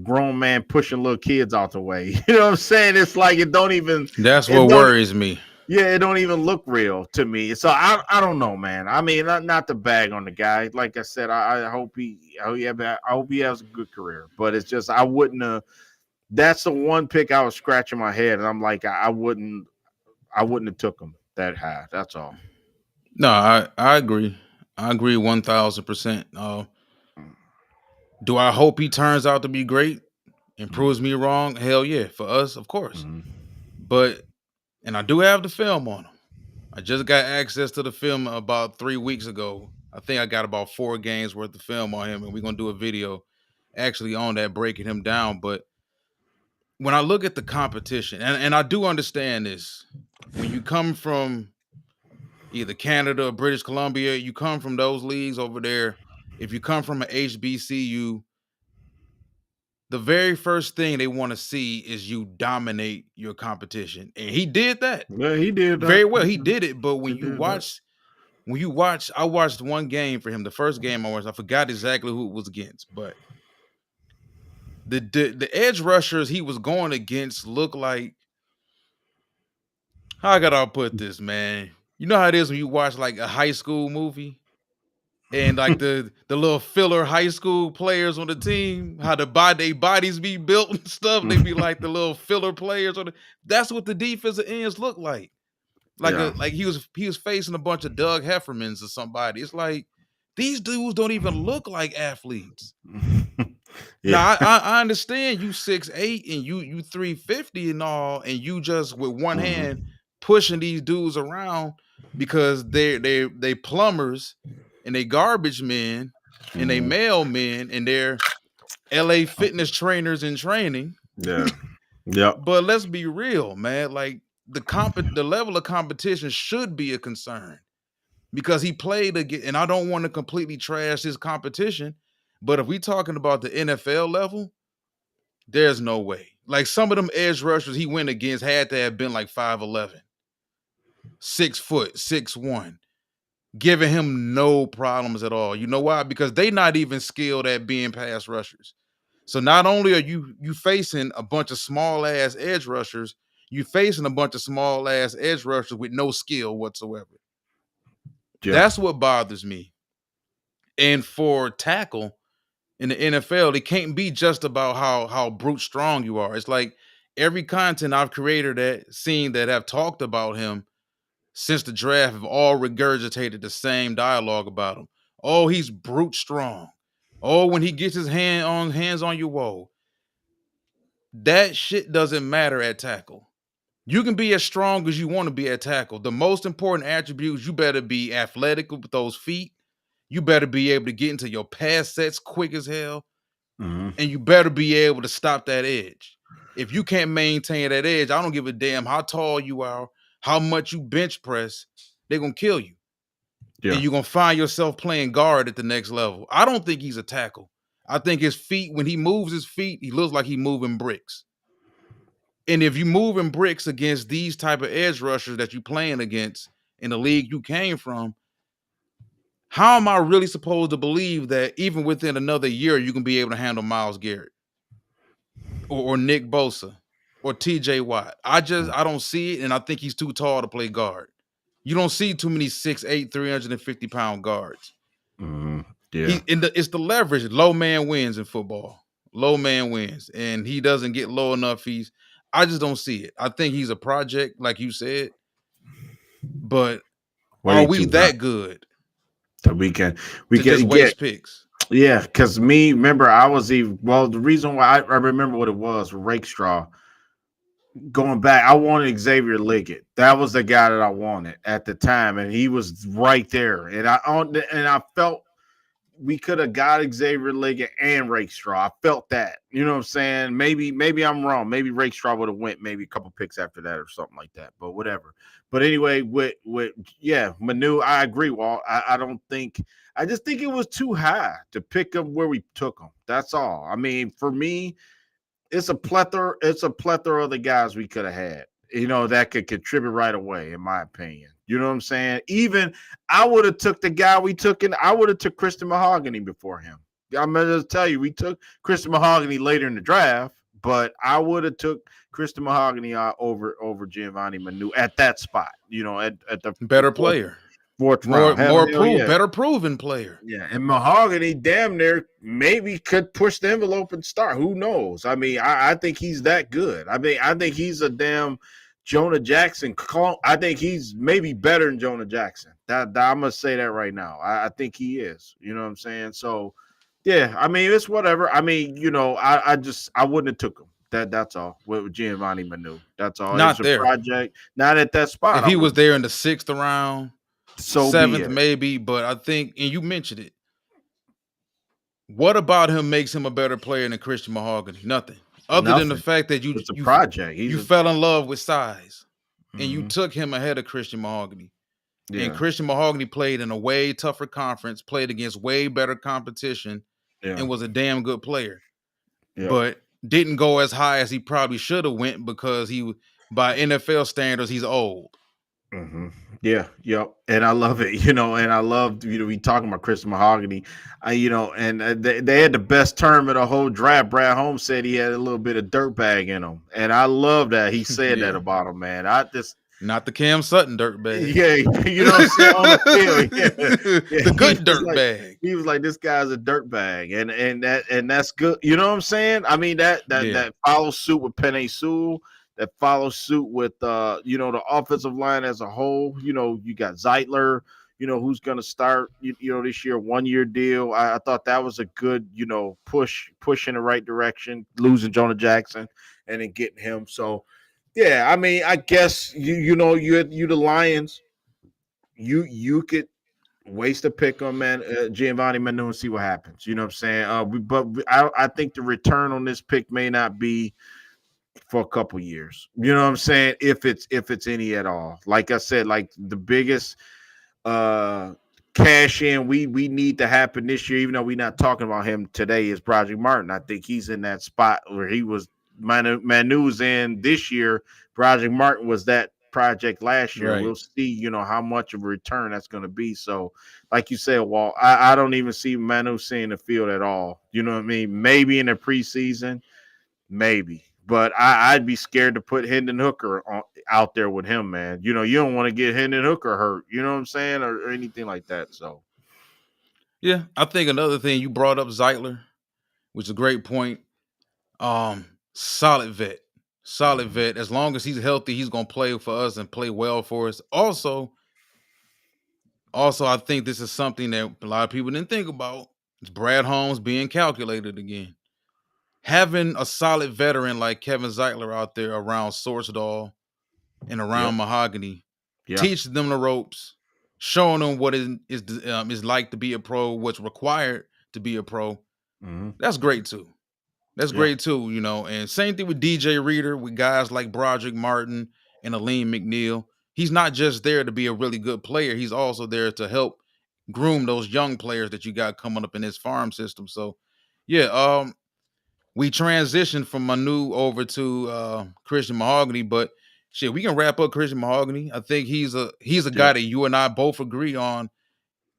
grown man pushing little kids out the way. You know what I'm saying? It's like it don't even. That's It what don't. worries me. Yeah, it don't even look real to me. So I don't know, man. I mean, not to bag on the guy. Like I said, I hope I hope he has a good career. But it's just I wouldn't have. That's the one pick I was scratching my head, and I'm like, I wouldn't have took him that high. That's all. No, I agree. I agree 1,000%. Do I hope he turns out to be great and proves me wrong? Hell yeah, for us, of course. Mm-hmm. But and I do have the film on him. I just got access to the film about 3 weeks ago. I think I got about 4 games worth of film on him, and we're gonna do a video actually on that, breaking him down. But when I look at the competition, and I do understand this, when you come from either Canada or British Columbia, you come from those leagues over there. If you come from an HBCU, the very first thing they want to see is you dominate your competition. And he did that Yeah, he did that. very well. He did it. But He did that. I watched one game for him. The first game I watched, I forgot exactly who it was against, but the edge rushers he was going against looked like, how I gotta put this, man. You know how it is when you watch like a high school movie and like the little filler high school players on the team, how they bodies be built and stuff. They be like the little filler players that's what the defensive ends look like. Yeah. Like he was facing a bunch of Doug Heffermans or somebody. It's like these dudes don't even look like athletes. Yeah. Now I understand you 6'8" and you 350 and all, and you just with one hand pushing these dudes around because they plumbers and they garbage men and they mailmen and they're LA fitness trainers in training. Yeah. Yep. But let's be real, man. Like the level of competition should be a concern because he played again, and I don't want to completely trash his competition. But if we talking about the NFL level, there's no way. Like some of them edge rushers he went against had to have been like 5'11", 6 foot, 6'1", giving him no problems at all. You know why? Because they not even skilled at being pass rushers. So not only are you facing a bunch of small ass edge rushers, you facing a bunch of small ass edge rushers with no skill whatsoever. Yeah. That's what bothers me. And for tackle in the NFL, it can't be just about how brute strong you are. It's like every content I've created that have talked about him since the draft have all regurgitated the same dialogue about him. Oh, he's brute strong. Oh, when he gets his hands on you, whoa. That shit doesn't matter at tackle. You can be as strong as you want to be at tackle. The most important attributes, you better be athletic with those feet. you better be able to get into your pass sets quick as hell, Mhm. and you better be able to stop that edge. If you can't maintain that edge, I don't give a damn how tall you are, how much you bench press, they're gonna kill you. Yeah. And you're gonna find yourself playing guard at the next level. I don't think he's a tackle. I think his feet, when he moves his feet, he looks like he's moving bricks. And if you moving bricks against these type of edge rushers that you playing against in the league you came from, how am I really supposed to believe that even within another year you can be able to handle Myles Garrett or Nick Bosa or TJ Watt? I don't see it, and I think he's too tall to play guard. You don't see too many 6'8", 350-pound guards. Mhm. Yeah. It's the leverage. Low man wins in football. Low man wins, and he doesn't get low enough. I just don't see it. I think he's a project, like you said. But are Way we too high. that good So we to can just waste picks? Yeah, because remember, I was even the reason why I remember what it was with Rakestraw. Going back, I wanted Xavier Liggett. That was the guy that I wanted at the time, and he was right there. And I felt we could have got Xavier Liggett and Rakestraw. I felt that. You know what I'm saying? Maybe I'm wrong. Maybe Rakestraw would have went maybe a couple picks after that or something like that. But whatever. But anyway, with Manu, I agree, Walt. I don't think I just think it was too high to pick up where we took him. That's all. I mean, for me, it's a plethora of the guys we could have had, that could contribute right away, in my opinion. You know what I'm saying? Even I would have took the guy we took in. I would have took Christian Mahogany before him. I'm going to tell you, we took Christian Mahogany later in the draft, but I would have took Christian Mahogany over Giovanni Manu at that spot. At the Better player, fourth round, better proven player. Yeah, and Mahogany damn near maybe could push the envelope and start. Who knows? I mean, I think he's that good. I mean, I think he's a damn Jonah Jackson clone. I think he's maybe better than Jonah Jackson. That I'm gonna say that right now. I think he is. You know what I'm saying? So, yeah. I mean, it's whatever. I mean, I wouldn't have took him. That's all with Giovanni Manu. That's all. Not it's a there. Project. Not at that spot. If he was there in the 6th round. So 7th maybe, but I think, and you mentioned it, what about him makes him a better player than Christian Mahogany? Nothing. Other than the fact that it's a project. You fell in love with size, and you Mhm. took him ahead of Christian Mahogany. Yeah. And Christian Mahogany played in a way tougher conference, played against way better competition, and was a damn good player. Yeah. But didn't go as high as he probably should have went because by NFL standards, he's old. Mm-hmm. Yeah, yep, and I love it, and I loved, we talking about Christian Mahogany, and they had the best term of the whole draft. Brad Holmes said he had a little bit of dirtbag in him, and I love that he said that about him, man. Not the Cam Sutton dirtbag. Yeah, you know what I'm saying, on the field, yeah. The good dirtbag. He was like, this guy's a dirtbag, and that's good. You know what I'm saying? I mean that follows suit with Penei Sewell. That follows suit with the offensive line as a whole. You got Zeitler, who's going to start this year, 1-year deal. I thought that was a good push in the right direction, losing Jonah Jackson and then getting him. So yeah, I mean, I guess you the Lions, you could waste a pick on Giovanni Manu and see what happens. You know what I'm saying? I think the return on this pick may not be for a couple years. You know what I'm saying? If it's any at all. Like I said, like the biggest cash in we need to happen this year, even though we're not talking about him today, is Project Martin. I think he's in that spot where he was Manu's in this year. Project Martin was that project last year. Right. We'll see, how much of a return that's going to be. So, like you said, Walt, I don't even see Manu seeing the field at all. You know what I mean? Maybe in the preseason, maybe. But I'd be scared to put Hendon Hooker out there with him, man. You don't want to get Hendon Hooker hurt. You know what I'm saying? Or anything like that. So, yeah, I think another thing you brought up, Zeitler, which is a great point. Solid vet. As long as he's healthy, he's going to play for us and play well for us. Also, I think this is something that a lot of people didn't think about. It's Brad Holmes being calculated again. Having a solid veteran like Kevin Zeitler out there around Sourcedahl and around Mahogany, teach them the ropes, showing them what is like to be a pro, what's required to be a pro. Mhm. That's great too. That's Yeah. great too, you know. And same thing with DJ Reader, with guys like Broderick Martin and Aleem McNeil. He's not just there to be a really good player. He's also there to help groom those young players that you got coming up in this farm system. So yeah, we transitioned from Manu over to Christian Mahogany, but shit, we can wrap up Christian Mahogany. I think he's a Yeah. guy that you and I both agree on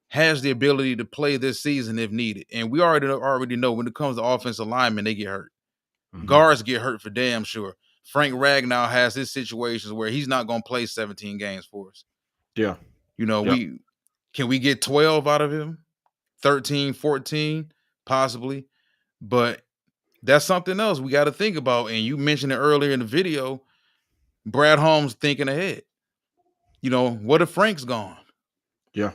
has the ability to play this season if needed. And we already know when it comes to offensive linemen, they get hurt. Mhm. Guards get hurt for damn sure. Frank Ragnow has his situations where he's not going to play 17 games for us. Yeah. You know, Yep. we get 12 out of him, 13, 14, possibly. But that's something else we got to think about. And you mentioned it earlier in the video. Brad Holmes thinking ahead. You know, what if Frank's gone Yeah.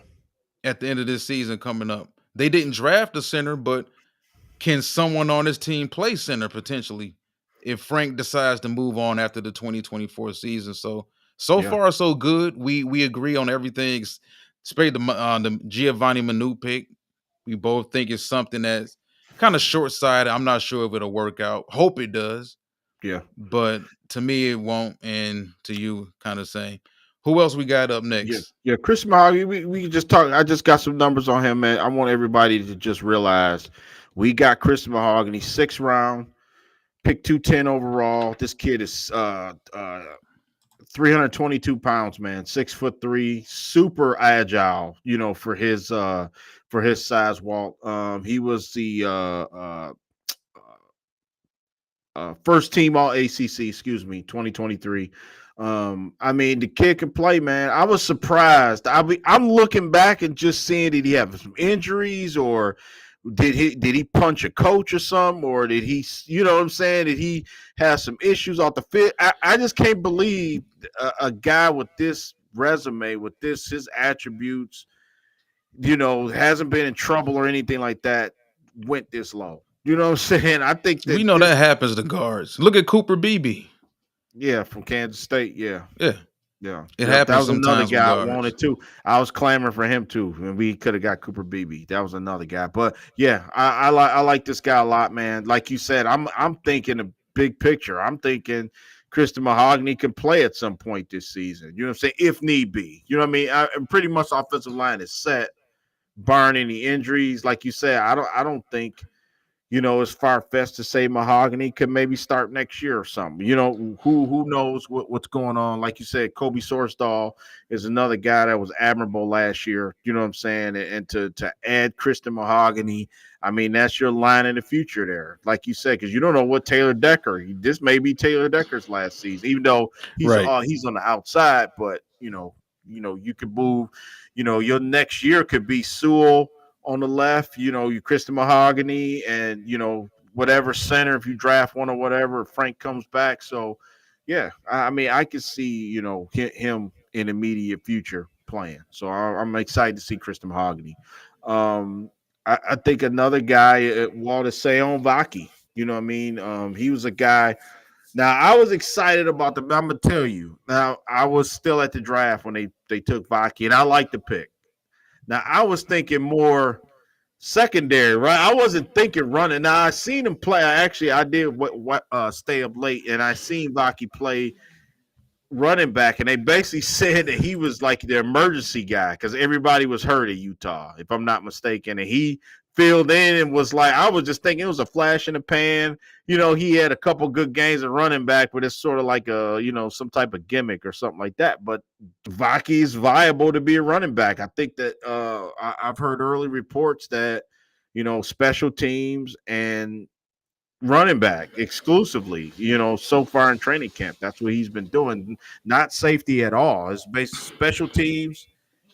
at the end of this season coming up? They didn't draft a center, but can someone on this team play center potentially if Frank decides to move on after the 2024 season? So Yeah. far so good. We agree on everything. Especially the Giovanni Manu pick. We both think it's something that's kind of short sighted. I'm not sure if it'll work out. Hope it does, Yeah. but to me it won't. And to you, kind of same. Who else we got up Yeah. next? Yeah. Chris Mahogany, we can just talk. I just got some numbers on him, man. I want everybody to just realize we got Chris Mahogany, 6th round, pick 210 overall. This kid is 322 pounds, man, 6'3", super agile, for his size, Walt. He was the first team all ACC, excuse me, 2023. I mean, the kid can play, man. I was surprised. I'm looking back and just seeing, did he have some injuries, or did he punch a coach or something, or did he, you know what I'm saying? Did he have some issues off the fit? I just can't believe a guy with this resume, with his attributes, hasn't been in trouble or anything like that, went this low. You know what I'm saying? I think We that know this, that happens to guards. Look at Cooper Beebe. yeah, from Kansas State, yeah. Yeah, Yeah, it yep. That happens was another sometimes with guy I guards. wanted too. I was clamoring for him too, and we could have got Cooper Beebe. That was another guy. But yeah, I like this guy a lot, man. Like you said, I'm thinking a big picture. I'm thinking Christian Mahogany can play at some point this season. You know what I'm saying? If need be. You know what I mean? And pretty much offensive line is set, barring any injuries. Like you said, I don't think it's far fetched to say Mahogany could maybe start next year or something. Who knows what's going on? Like you said, Kobe Sorsdahl is another guy that was admirable last year. You know what I'm saying? And to add Christian Mahogany, I mean, that's your line in the future there. Like you said, because you don't know what Taylor Decker. This may be Taylor Decker's last season, even though Right. he's on the outside. But you could move. Your next year could be Sewell on the left, you Kristen Mahogany, and whatever center, if you draft one or whatever, Frank comes back. So yeah, I mean, I could see him in immediate future playing. So I'm excited to see Kristen Mahogany. Um, I think another guy, Walter Sayon Vaki. You know what I mean? He was a guy. Now I was excited about the. I'm gonna tell you. Now I was still at the draft when they took Vaki, and I liked the pick. Now I was thinking more secondary, right? I wasn't thinking running. Now I seen him play. I did stay up late, and I seen Vaki play running back, and they basically said that he was like the emergency guy because everybody was hurt at Utah, if I'm not mistaken, and he filled in and was like, I was just thinking it was a flash in the pan. He had a couple good games at running back, but it's sort of like some type of gimmick or something like that. But Vaki's viable to be a running back. I think that I've heard early reports that special teams and running back exclusively, so far in training camp. That's what he's been doing. Not safety at all. It's based special teams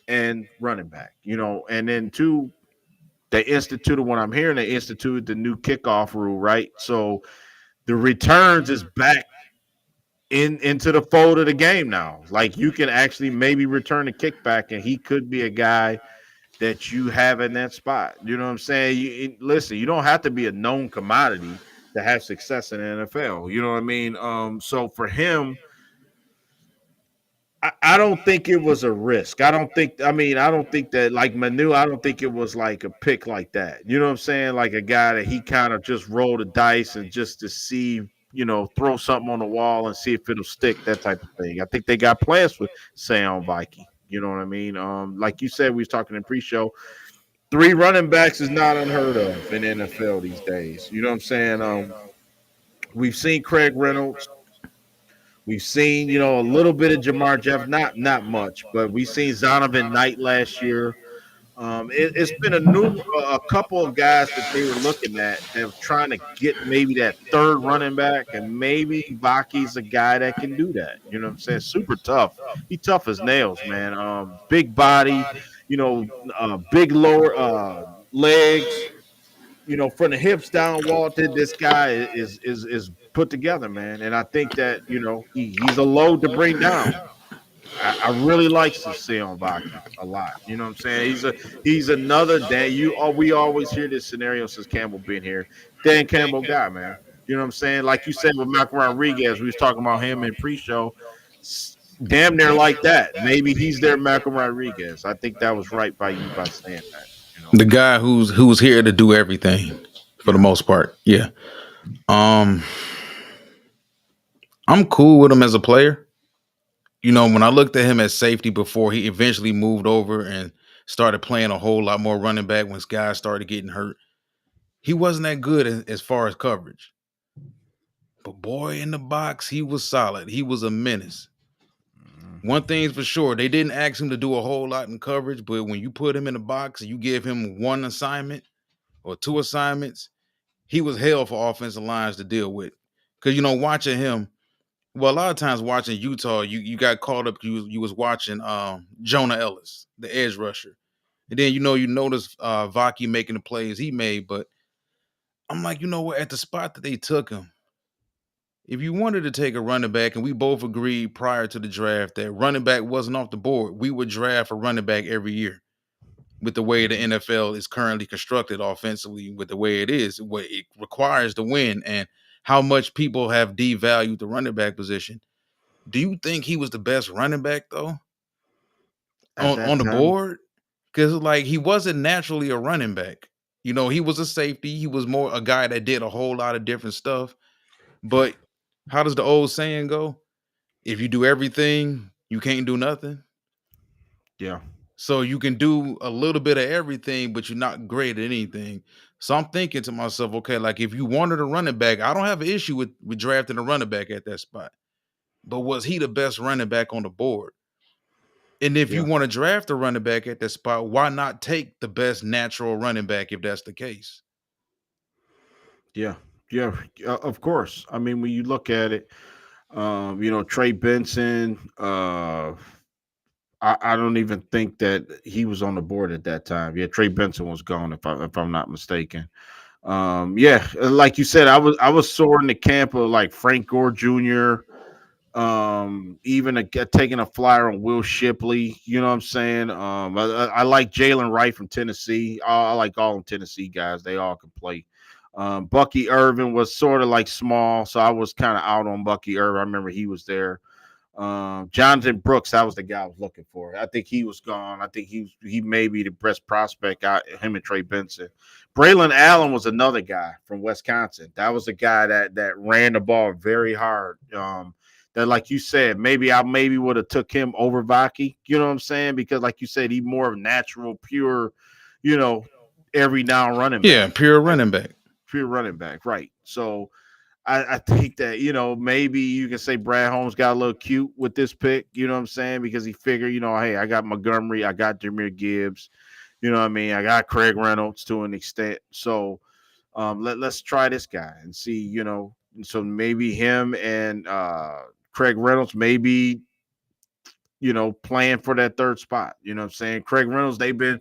and running back, and then two, they instituted what I'm hearing, they instituted the new kickoff rule, right? So the returns is back into the fold of the game now. Like you can actually maybe return a kickback, and he could be a guy that you have in that spot. You know what I'm saying? Listen, you don't have to be a known commodity to have success in the NFL. You know what I mean? So for him, I don't think it was a risk. I don't think. I mean, I don't think that like Manu. I don't think it was like a pick like that. You know what I'm saying? Like a guy that he kind of just rolled the dice and just to see, throw something on the wall and see if it'll stick. That type of thing. I think they got plans with Sam Viking. You know what I mean? Like you said, we was talking in pre-show. Three running backs is not unheard of in NFL these days. You know what I'm saying? We've seen Craig Reynolds. We've seen, a little bit of Jamar Jeff, not much, but we've seen Zonovan Knight last year. It's been a couple of guys that they were looking at that were trying to get maybe that third running back, and maybe Vaki's a guy that can do that. You know what I'm saying? Super tough. He tough as nails, man. Big body, big lower legs. From the hips down, Walter, this guy is put together, man. And I think that he's a load to bring down. I really like to see on Baki a lot. You know what I'm saying? He's another Dan. We always hear this scenario since Campbell been here. Dan Campbell guy, man. You know what I'm saying? Like you said with Malcolm Rodriguez, we was talking about him in pre-show. Damn near like that. Maybe he's their Malcolm Rodriguez. I think that was right by you by saying that. The guy who's here to do everything for the most part. Yeah. I'm cool with him as a player. When I looked at him as safety before he eventually moved over and started playing a whole lot more running back when guys started getting hurt, he wasn't that good as far as coverage. But boy, in the box, he was solid. He was a menace. One thing's for sure, they didn't ask him to do a whole lot in coverage, but when you put him in the box and you give him one assignment or two assignments, he was hell for offensive lines to deal with. Because, watching him, well, a lot of times watching Utah, you got caught up, you was watching Jonah Ellis, the edge rusher. And then, you notice Vaki making the plays he made, but I'm like, what, at the spot that they took him, if you wanted to take a running back, and we both agreed prior to the draft that running back wasn't off the board, we would draft a running back every year. With the way the NFL is currently constructed offensively, with the way it is, what it requires to win, and how much people have devalued the running back position. Do you think he was the best running back though on the board? Because he wasn't naturally a running back. He was a safety. He was more a guy that did a whole lot of different stuff. But how does the old saying go? If you do everything, you can't do nothing. Yeah. So you can do a little bit of everything, but you're not great at anything. So I'm thinking to myself, okay, if you wanted a running back, I don't have an issue with drafting a running back at that spot. But was he the best running back on the board? And if you want to draft a running back at that spot, why not take the best natural running back if that's the case? Yeah. Yeah, of course. I mean, when you look at it, Trey Benson, I don't even think that he was on the board at that time. Yeah, Trey Benson was gone if I'm not mistaken. Like you said, I was soaring the camp of like Frank Gore Jr. Even taking a flyer on Will Shipley. You know what I'm saying? I like Jalen Wright from Tennessee. I like all them Tennessee guys. They all can play. Bucky Irvin was sort of like small, so I was kind of out on Bucky Irvin. I remember he was there. Jonathan Brooks, that was the guy I was looking for. I think he was gone. I think he may be the best prospect out, him and Trey Benson. Braylon Allen was another guy from Wisconsin. That was a guy that ran the ball very hard. That, like you said, I would have took him over Vaki. You know what I'm saying? Because, like you said, he more natural, pure, every down running back. Yeah, pure running back. Pure running back, right? So I think that, maybe you can say Brad Holmes got a little cute with this pick, you know what I'm saying? Because he figured, hey, I got Montgomery, I got Jahmyr Gibbs, you know what I mean? I got Craig Reynolds to an extent. So let's try this guy and see, so maybe him and Craig Reynolds maybe, playing for that third spot. You know what I'm saying? Craig Reynolds, they've been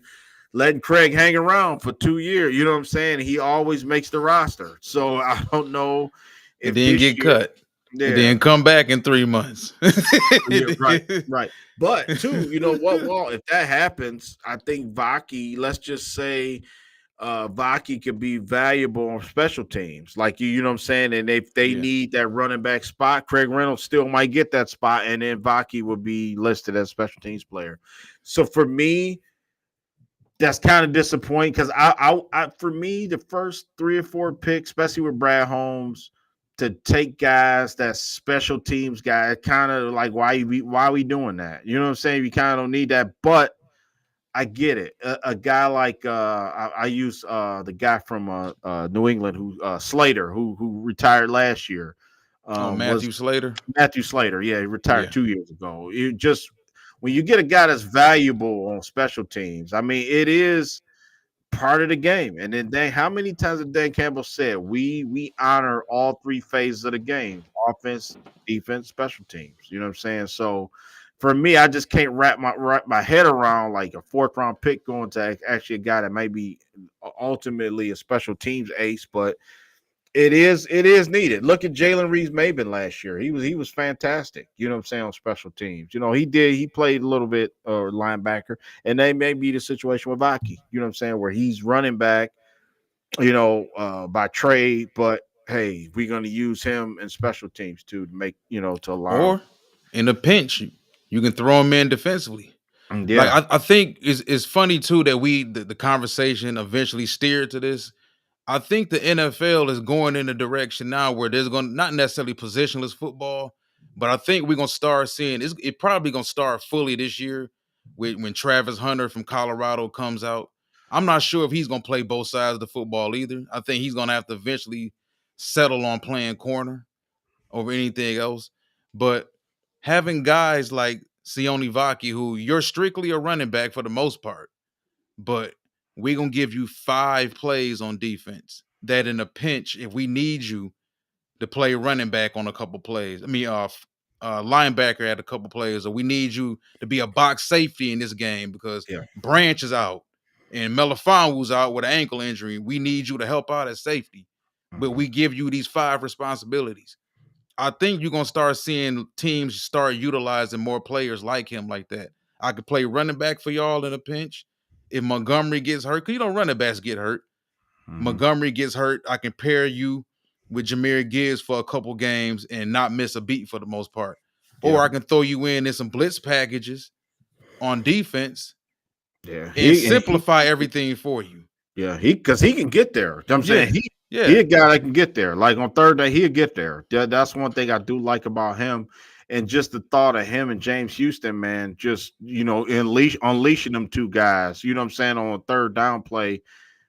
letting Craig hang around for 2 years. You know what I'm saying? He always makes the roster. So I don't know if he didn't get cut. Yeah. And then come back in 3 months. Right. But too, you know what, Walt, if that happens, I think Vaki, let's just say Vaki could be valuable on special teams. Like you know what I'm saying? And if they Yeah. need that running back spot, Craig Reynolds still might get that spot, and then Vaki would be listed as special teams player. So for me, that's kind of disappointing because for me, the first 3 or 4 picks, especially with Brad Holmes, to take guys that's special teams guy, kind of like why are we doing that? You know what I'm saying? You kind of don't need that, but I get it. A guy like I use the guy from New England who Slater who retired last year. Oh, Was Matthew Slater. Matthew Slater? Yeah, he retired Yeah. 2 years ago. You just when you get a guy that's valuable on special teams, I mean, it is part of the game. And then how many times did Dan Campbell said we honor all 3 phases of the game: offense, defense, special teams. You know what I'm saying? So for me, I just can't wrap my head around like a 4th round pick going to actually a guy that may be ultimately a special teams ace, but it is needed. Look at Jalen Reeves-Maybin last year. He was fantastic. You know what I'm saying, on special teams. You know, he played a little bit linebacker, and they may be the situation with Vaki. You know what I'm saying, where he's running back, by trade, but hey, we're gonna use him in special teams too to make to allow. Or in a pinch, you can throw him in defensively. Like Yeah, I think it's funny too that the conversation eventually steered to this. I think the NFL is going in a direction now where there's going to not necessarily positionless football, but I think we're gonna start seeing it probably gonna start fully this year when Travis Hunter from Colorado comes out. I'm not sure if he's gonna play both sides of the football either. I think he's gonna have to eventually settle on playing corner over anything else. But having guys like Sione Vaki, who you're strictly a running back for the most part, but we're gonna give you 5 plays on defense that in a pinch, if we need you to play running back on a couple plays, linebacker at a couple plays, or we need you to be a box safety in this game because yeah, Branch is out and Melifonwu's out with an ankle injury. We need you to help out at safety, but mhm, we give you these 5 responsibilities. I think you're gonna start seeing teams start utilizing more players like him like that. I could play running back for y'all in a pinch. If Montgomery gets hurt, because running backs get hurt. mhm. Montgomery gets hurt, I can pair you with Jahmyr Gibbs for a couple games and not miss a beat for the most part. Or Yeah, I can throw you in some blitz packages on defense yeah. and He simplify everything for you. Yeah, because he can get there. You know what I'm saying Yeah, he yeah, a guy that can get there. Like on third day, he'll get there. That's one thing I do like about him, and just the thought of him and James Houston, man, just unleashing them 2 guys. You know what I'm saying, on a third down play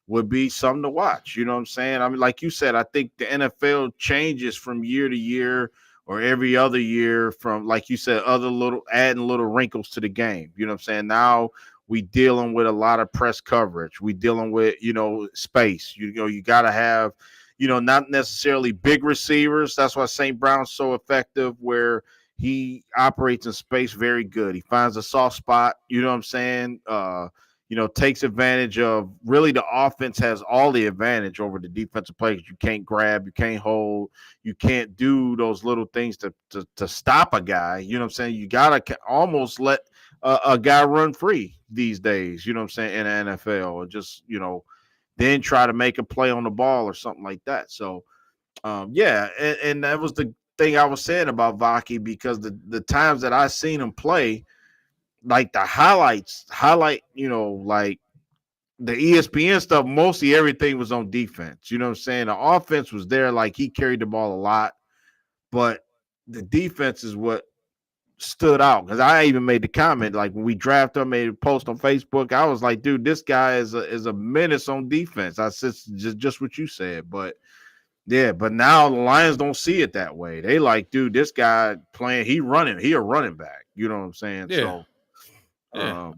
would be something to watch. You know what I'm saying? I mean, like you said, I think the NFL changes from year to year or every other year from, like you said, other little adding little wrinkles to the game. You know what I'm saying? Now we dealing with a lot of press coverage. We dealing with, space. You got to have, not necessarily big receivers. That's why St. Brown's so effective, where he operates in space very good. He finds a soft spot. You know what I'm saying? Takes advantage of, really, the offense has all the advantage over the defensive players. You can't grab, you can't hold, you can't do those little things to stop a guy. You know what I'm saying? You gotta almost let a guy run free these days. You know what I'm saying, in the NFL, or just then try to make a play on the ball or something like that. So yeah, and that was the thing I was saying about Vaki, because the times that I seen him play, like the highlight, like the ESPN stuff, mostly everything was on defense. You know what I'm saying? The offense was there, like he carried the ball a lot, but the defense is what stood out. Because I even made the comment, like when we drafted him, made a post on Facebook, I was like, dude, this guy is a menace on defense. I said just what you said, but yeah, but now the Lions don't see it that way. They like, dude, this guy playing, he a running back. You know what I'm saying? yeah, So yeah. um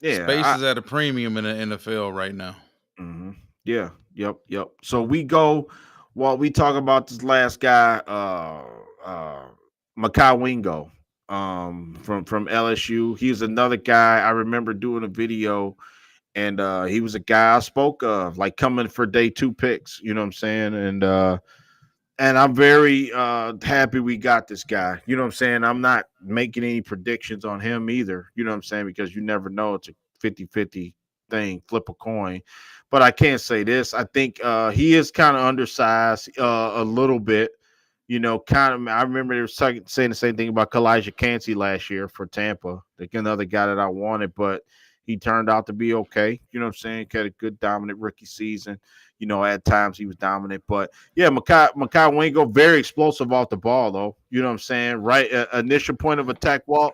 yeah, Space is at a premium in the NFL right now. Mhm. Yeah. Yep. So we talk about this last guy, Makai Wingo, from LSU. He's another guy I remember doing a video, and he was a guy I spoke of, like coming for day 2 picks. You know what I'm saying? And I'm very happy we got this guy. You know what I'm saying? I'm not making any predictions on him either. You know what I'm saying? Because you never know. It's a 50-50 thing, flip a coin. But I can't say this. I think he is kind of undersized a little bit. Kind of. I remember they were saying the same thing about Kalijah Cansey last year for Tampa, like another guy that I wanted, but he turned out to be okay. You know what I'm saying? Had a good dominant rookie season. At times he was dominant, but yeah, Makai Wingo, very explosive off the ball, though. You know what I'm saying? Right, initial point of attack, Walt.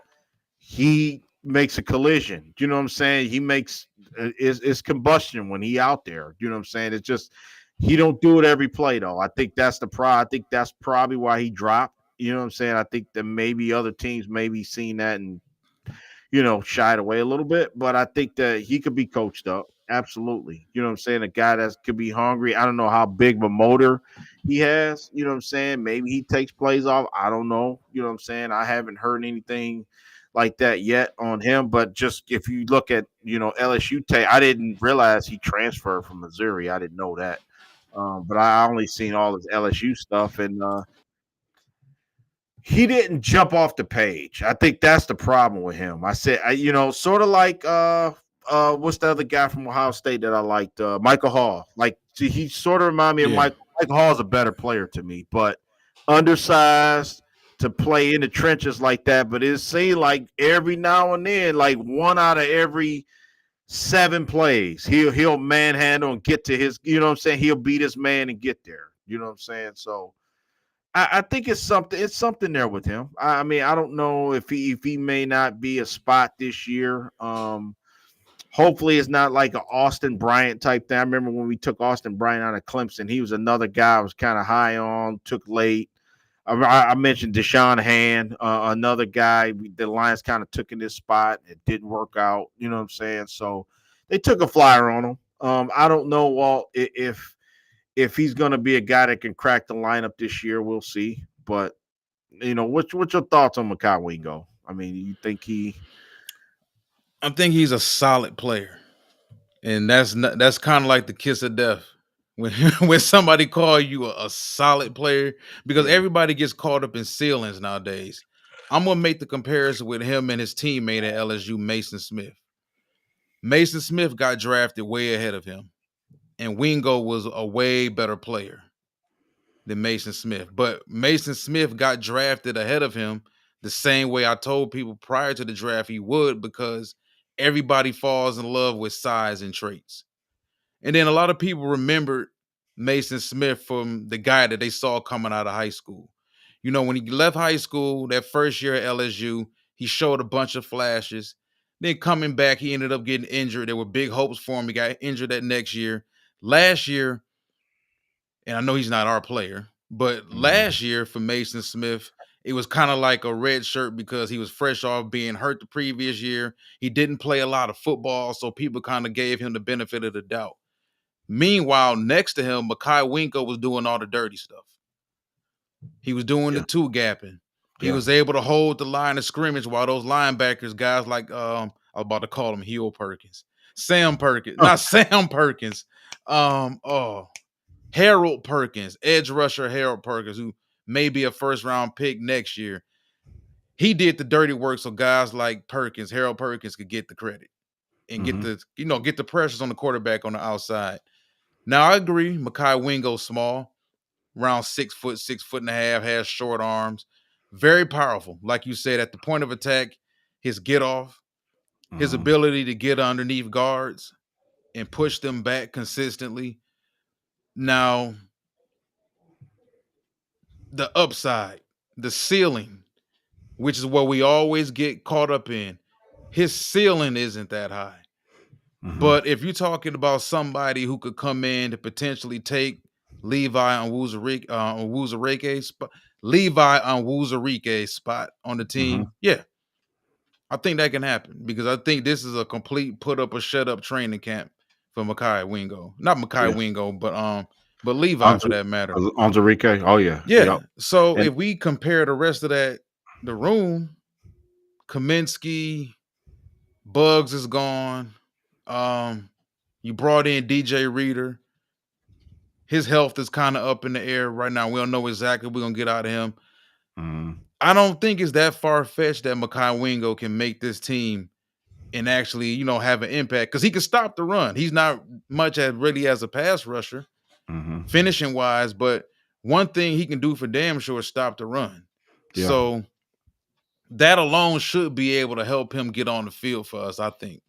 He makes a collision. You know what I'm saying? He makes it's combustion when he out there. You know what I'm saying? It's just he don't do it every play though. I think that's the I think that's probably why he dropped. You know what I'm saying? I think that maybe other teams maybe seen that and shied away a little bit. But I think that he could be coached up. Absolutely. You know what I'm saying? A guy that could be hungry. I don't know how big of a motor he has. You know what I'm saying? Maybe he takes plays off. I don't know. You know what I'm saying? I haven't heard anything like that yet on him. But just if you look at, LSU tape, I didn't realize he transferred from Missouri. I didn't know that. But I only seen all his LSU stuff. And he didn't jump off the page. I think that's the problem with him. I said, sort of like what's the other guy from Ohio State that I liked? Michael Hall. Like he sort of reminded me of Michael. Michael Hall's a better player to me, but undersized to play in the trenches like that. But it seemed like every now and then, like one out of every 7 plays, he'll manhandle and get to his. You know what I'm saying? He'll beat his man and get there. You know what I'm saying? So. I think it's something there with him. I mean, I don't know if he may not be a spot this year. Hopefully it's not like an Austin Bryant type thing. I remember when we took Austin Bryant out of Clemson, he was another guy I was kind of high on, took late. I mentioned Deshaun Hand, another guy the Lions kind of took in this spot. It didn't work out. You know what I'm saying? So they took a flyer on him. I don't know, Walt, if he's going to be a guy that can crack the lineup this year. We'll see. But, what's your thoughts on Makai Wingo? I mean, you think I think he's a solid player. And that's kind of like the kiss of death. When somebody call you a solid player, because everybody gets caught up in ceilings nowadays. I'm going to make the comparison with him and his teammate at LSU, Mason Smith. Mason Smith got drafted way ahead of him. And Wingo was a way better player than Mason Smith. But Mason Smith got drafted ahead of him the same way I told people prior to the draft he would, because everybody falls in love with size and traits. And then a lot of people remembered Mason Smith from the guy that they saw coming out of high school. When he left high school, that first year at LSU, he showed a bunch of flashes. Then coming back, he ended up getting injured. There were big hopes for him. He got injured that next year. Last year, and I know he's not our player, but last year for Mason Smith, it was kind of like a red shirt because he was fresh off being hurt the previous year. He didn't play a lot of football, so people kind of gave him the benefit of the doubt. Meanwhile, next to him, Makai Wingo was doing all the dirty stuff. He was doing the two-gapping. He was able to hold the line of scrimmage while those linebackers, guys like, I was about to call him Heel Perkins. Sam Perkins. Not Sam Perkins. Harold Perkins, edge rusher Harold Perkins, who may be a first-round pick next year. He did the dirty work so guys like Harold Perkins could get the credit and get the pressures on the quarterback on the outside. Now, I agree, Makai Wingo's small, around 6 foot, 6.5 feet, has short arms, very powerful. Like you said, at the point of attack, his get off, his ability to get underneath guards and push them back consistently. Now, the upside, the ceiling, which is what we always get caught up in, his ceiling isn't that high. But if you're talking about somebody who could come in to potentially take Levi Onwuzurike's spot on the team, I think that can happen, because I think this is a complete put up or shut up training camp for Makai Wingo. Not Makai Wingo, but Levi for that matter. Onwuzurike. Oh yeah. Yeah. So if we compare the rest of the room, Kaminsky, Bugs is gone. You brought in DJ Reader. His health is kind of up in the air right now. We don't know exactly what we're gonna get out of him. I don't think it's that far-fetched that Makai Wingo can make this team and actually, have an impact because he can stop the run. He's not much as a pass rusher, Mm-hmm. finishing wise, but one thing he can do for damn sure is stop the run. Yeah. So that alone should be able to help him get on the field for us, I think.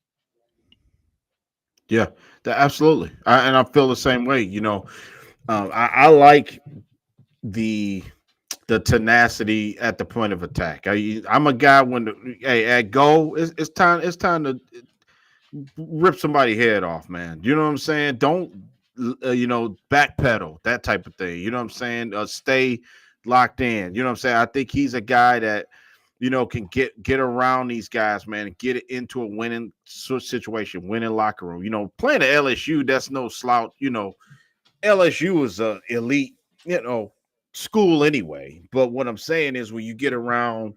Yeah, absolutely. And I feel the same way. I like the tenacity at the point of attack. I'm a guy when hey, at goal, it's time to rip somebody's head off, man. You know what I'm saying? Don't backpedal, that type of thing. You know what I'm saying? Stay locked in. You know what I'm saying? I think he's a guy that can get around these guys, man, and get it into a winning situation, winning locker room. Playing at LSU, that's no slouch. LSU is a elite, school anyway. But what I'm saying is when you get around,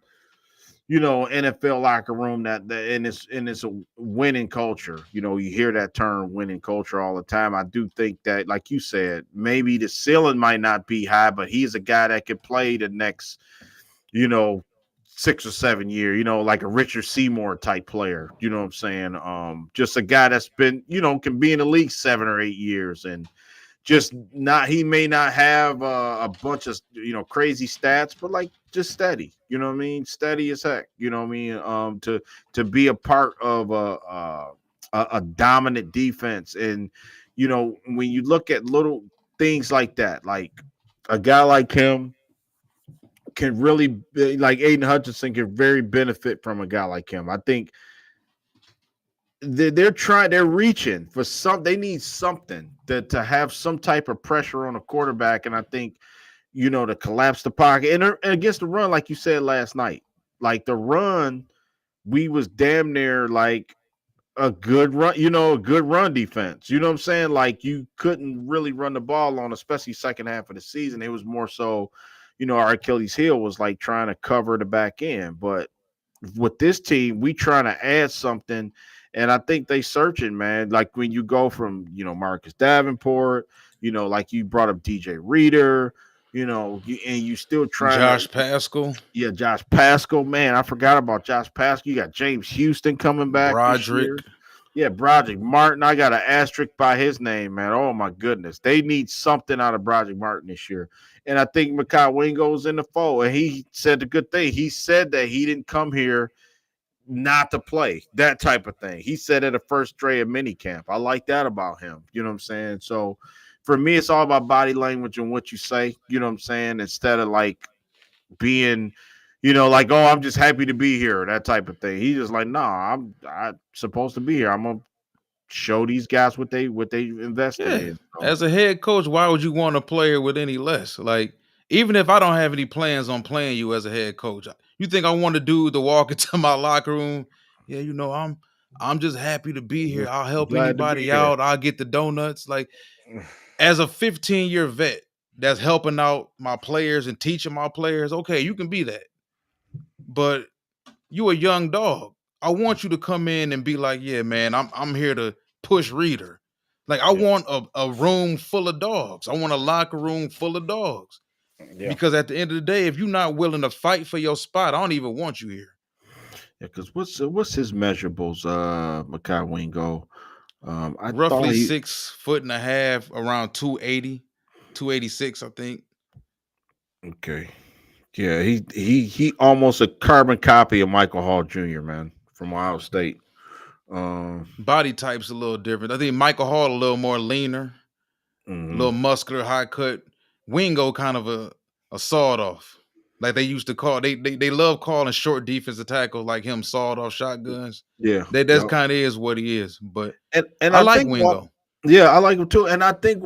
NFL locker room and it's a winning culture. You hear that term winning culture all the time. I do think that, like you said, maybe the ceiling might not be high, but he's a guy that could play the next, 6 or 7 year, like a Richard Seymour type player. You know what I'm saying? Just a guy that's been, can be in the league 7 or 8 years and just not, he may not have a bunch of, crazy stats, but like just steady, you know what I mean? Steady as heck, you know what I mean? To be a part of a dominant defense. And, when you look at little things like that, like a guy like him can really, like Aiden Hutchinson, can very benefit from a guy like him. I think they're reaching for they need something to have some type of pressure on a quarterback. And I think, to collapse the pocket and against the run, like you said last night, like the run, we was damn near like a good run, a good run defense. You know what I'm saying? Like you couldn't really run the ball on, especially second half of the season. It was more so, our Achilles heel was like trying to cover the back end. But with this team, we trying to add something. And I think they searching, man. Like when you go from, Marcus Davenport, like you brought up DJ Reader, and you still trying Josh to, Pascal, yeah, Josh Pascal, man. I forgot about Josh Pascal. You got James Houston coming back this Broderick. year. Yeah, Broderick Martin. I got an asterisk by his name, man. Oh my goodness. They need something out of Broderick Martin this year. And I think Mekhi Wingo's in the fold. And he said a good thing. He said that he didn't come here not to play, that type of thing. He said at the first day of minicamp. I like that about him. You know what I'm saying? So for me, it's all about body language and what you say. You know what I'm saying? Instead of like being, like, oh, I'm just happy to be here, that type of thing. He's just like, nah, I'm supposed to be here. I'm gonna show these guys what they invested Yeah. in. So, As a head coach, why would you want a player with any less? Like, even if I don't have any plans on playing you as a head coach, you think I want a dude to walk into my locker room? Yeah, I'm just happy to be here. I'll help glad to be anybody here. out. I'll get the donuts. Like, as a 15-year vet that's helping out my players and teaching my players, okay, you can be that. But you a young dog. I want you to come in and be like, yeah, man, I'm here to push Reader. Like I Yeah, want a room full of dogs. I want a locker room full of dogs. yeah, Because at the end of the day, if you're not willing to fight for your spot, I don't even want you here. yeah. Because what's his measurables? Mekhi Wingo. I thought Roughly he 6'1.5", around 280, 286, I think. okay. Yeah, he almost a carbon copy of Michael Hall Jr., man, from Ohio State. Um, Body type's a little different. I think Michael Hall a little more leaner, a mhm. little muscular, high cut. Wingo kind of a sawed off. Like they used to call they love calling short defensive tackles like him sawed off shotguns. Yeah, That's yeah. kind of is what he is. But And I I like think Wingo. yeah, I like him too. And I think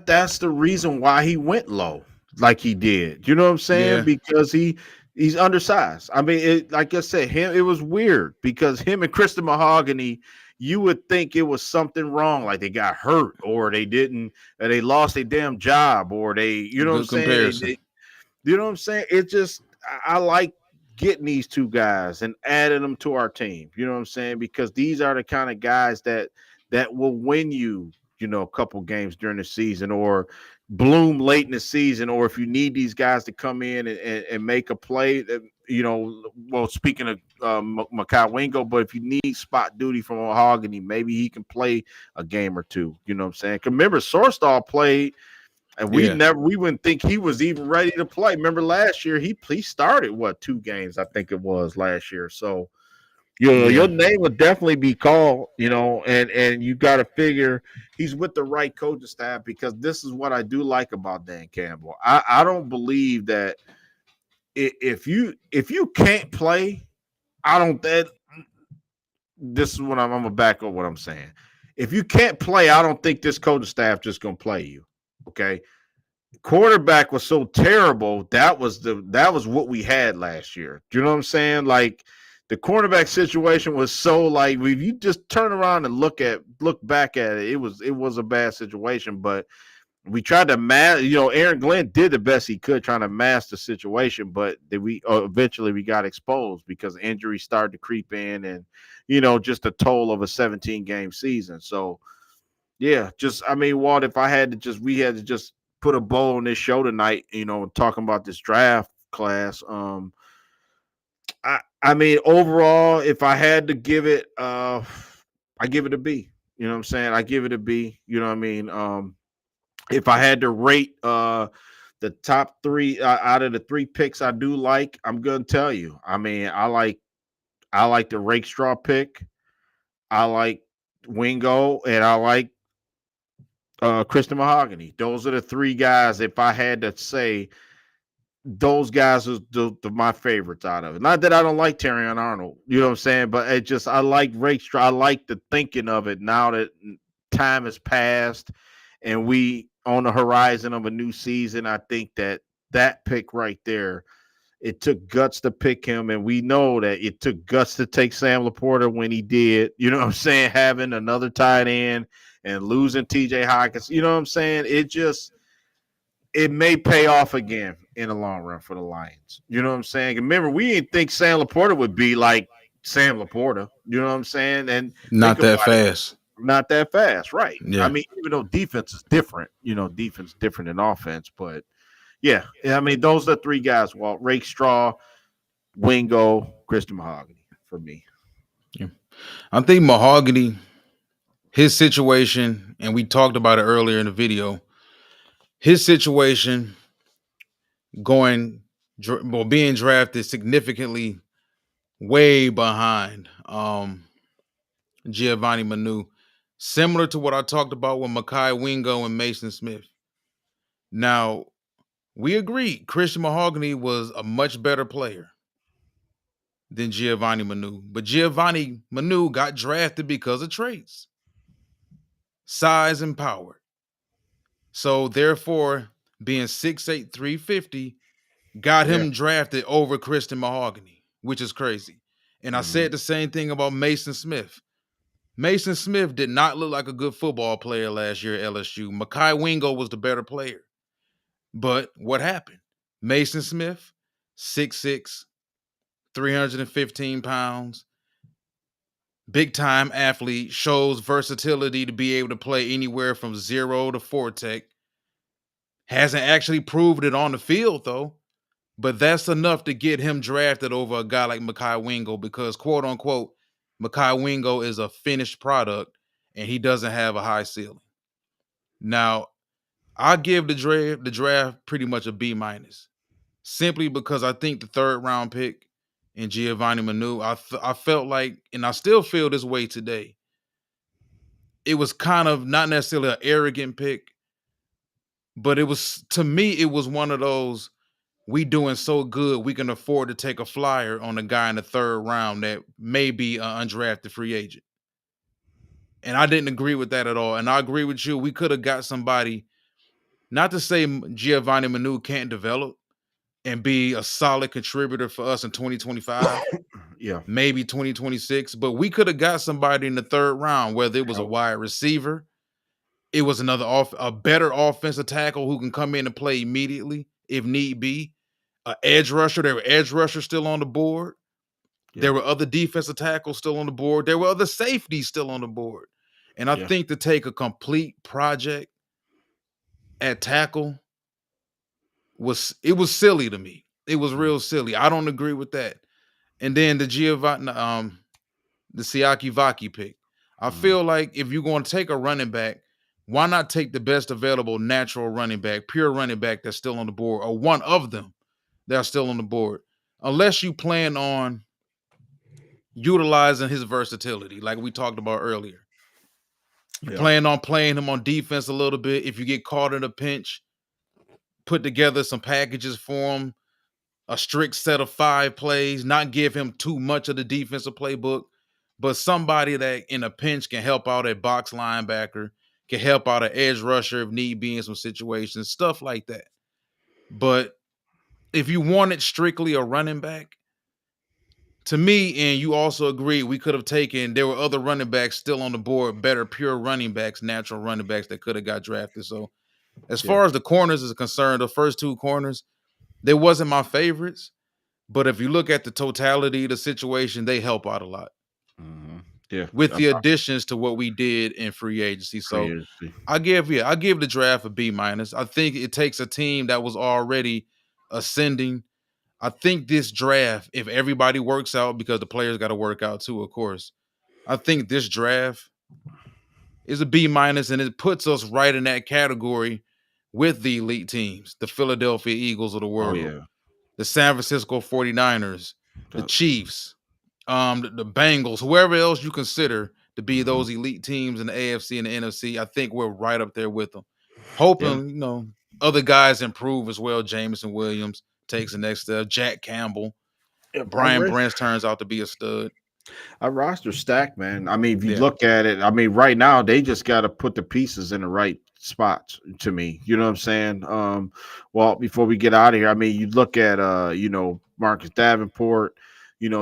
that's the reason why he went low like he did. You know what I'm saying? Yeah. Because he's undersized. I mean, like I said, it was weird because him and Kristen Mahogany, you would think it was something wrong, like they got hurt or they didn't, or they lost their damn job, or they, you know what I'm Good saying? comparison. You know what I'm saying? It just, I like getting these two guys and adding them to our team. You know what I'm saying? Because these are the kind of guys that will win you a couple games during the season, or bloom late in the season, or if you need these guys to come in and make a play, well, speaking of Makai Wingo, but if you need spot duty from Mahogany, maybe he can play a game or two. You know what I'm saying? 'Cause remember, Sorstal played, and we wouldn't think he was even ready to play. Remember last year, he started 2 games, I think it was last year. So your name would definitely be called, and you got to figure he's with the right coaching staff, because this is what I do like about Dan Campbell. I don't believe that if you can't play, I don't that this is what I'm gonna back up what I'm saying. If you can't play, I don't think this coaching staff just gonna play you. Okay. Quarterback was so terrible. That was what we had last year. Do you know what I'm saying? Like, the cornerback situation was so, like, if you just turn around and look back at it, it was a bad situation. But we tried to mask. Aaron Glenn did the best he could trying to mask the situation, but eventually we got exposed because injuries started to creep in, and just a toll of a 17-game season. So yeah, Walt, if we had to just put a bow on this show tonight, talking about this draft class. Overall, if I had to give it, I give it a B. You know what I'm saying? I give it a B. You know what I mean? If I had to rate the top 3 out of the 3 picks I do like, I'm gonna tell you. I like the Rakestraw pick. I like Wingo, and I like Christian Mahogany. Those are the 3 guys. If I had to say, those guys are my favorites out of it. Not that I don't like Terrion Arnold, you know what I'm saying? But I like Rakestraw. I like the thinking of it now that time has passed and we on the horizon of a new season. I think that pick right there, it took guts to pick him, and we know that it took guts to take Sam Laporta when he did. You know what I'm saying? Having another tight end and losing TJ Hawkins. You know what I'm saying? It may pay off again in the long run for the Lions. You know what I'm saying? Remember, we didn't think Sam Laporta would be like Sam Laporta. You know what I'm saying? And not that fast. Not that fast, right? Yeah. Even though defense is different, defense is different than offense, but yeah, those are 3 guys. Walt, Rakestraw, Wingo, Christian Mahogany for me. Yeah. I think Mahogany, his situation, and we talked about it earlier in the video, his situation being drafted significantly way behind Giovanni Manu, similar to what I talked about with Makai Wingo and Mason Smith. Now, we agreed Christian Mahogany was a much better player than Giovanni Manu, but Giovanni Manu got drafted because of traits, size, and power. So therefore, being 6'8", 350 got him drafted over Christian Mahogany, which is crazy. And I said the same thing about Mason Smith. Mason Smith did not look like a good football player last year at LSU. Makai Wingo was the better player. But what happened? Mason Smith, 6'6", 315 pounds, big-time athlete, shows versatility to be able to play anywhere from 0 to 4 tech. Hasn't actually proved it on the field, though. But that's enough to get him drafted over a guy like Makai Wingo because, quote-unquote, Makai Wingo is a finished product and he doesn't have a high ceiling. Now, I give the draft pretty much a B-, simply because I think the 3rd round pick in Giovanni Manu, I felt like, and I still feel this way today, it was kind of not necessarily an arrogant pick, but to me, it was one of those, we doing so good, we can afford to take a flyer on a guy in the 3rd round that may be an undrafted free agent. And I didn't agree with that at all. And I agree with you. We could have got somebody, not to say Giovanni Manu can't develop and be a solid contributor for us in 2025, maybe 2026, but we could have got somebody in the 3rd round, whether it was a wide receiver, it was a better offensive tackle who can come in and play immediately if need be. An edge rusher. There were edge rushers still on the board. Yeah. There were other defensive tackles still on the board. There were other safeties still on the board. And I Yeah. think to take a complete project at tackle was silly to me. It was Mm, real silly. I don't agree with that. And then the Siaki Vaki pick. I mm, feel like if you're going to take a running back, why not take the best available natural running back, pure running back that's still on the board, or one of them that are still on the board, unless you plan on utilizing his versatility, like we talked about earlier. You yeah. plan on playing him on defense a little bit. If you get caught in a pinch, put together some packages for him, a strict set of 5 plays, not give him too much of the defensive playbook, but somebody that in a pinch can help out a box linebacker, can help out an edge rusher if need be in some situations, stuff like that. But if you wanted strictly a running back, to me, and you also agree, we could have taken, there were other running backs still on the board, better pure running backs, natural running backs that could have got drafted. So as Yeah. far as the corners is concerned, the first 2 corners, they wasn't my favorites. But if you look at the totality of the situation, they help out a lot Mhm. Yeah. with That's the our additions to what we did in free agency. free So agency. I give the draft a B minus. I think it takes a team that was already ascending. I think this draft, if everybody works out, because the players got to work out too, of course. I think this draft is a B minus, and it puts us right in that category with the elite teams, the Philadelphia Eagles of the Oh world, yeah. the San Francisco 49ers, the That- Chiefs, the Bengals, whoever else you consider to be mhm. those elite teams in the AFC and the NFC. I think we're right up there with them. Yeah. Hoping, other guys improve as well. Jameson Williams takes the next step. Jack Campbell, Yeah. Brian Branch turns out to be a stud. Our roster stacked, man. I mean, if you Yeah. look at it, I mean, right now they just got to put the pieces in the right spots to me. You know what I'm saying? Well, before we get out of here, I mean, you look at Marcus Davenport,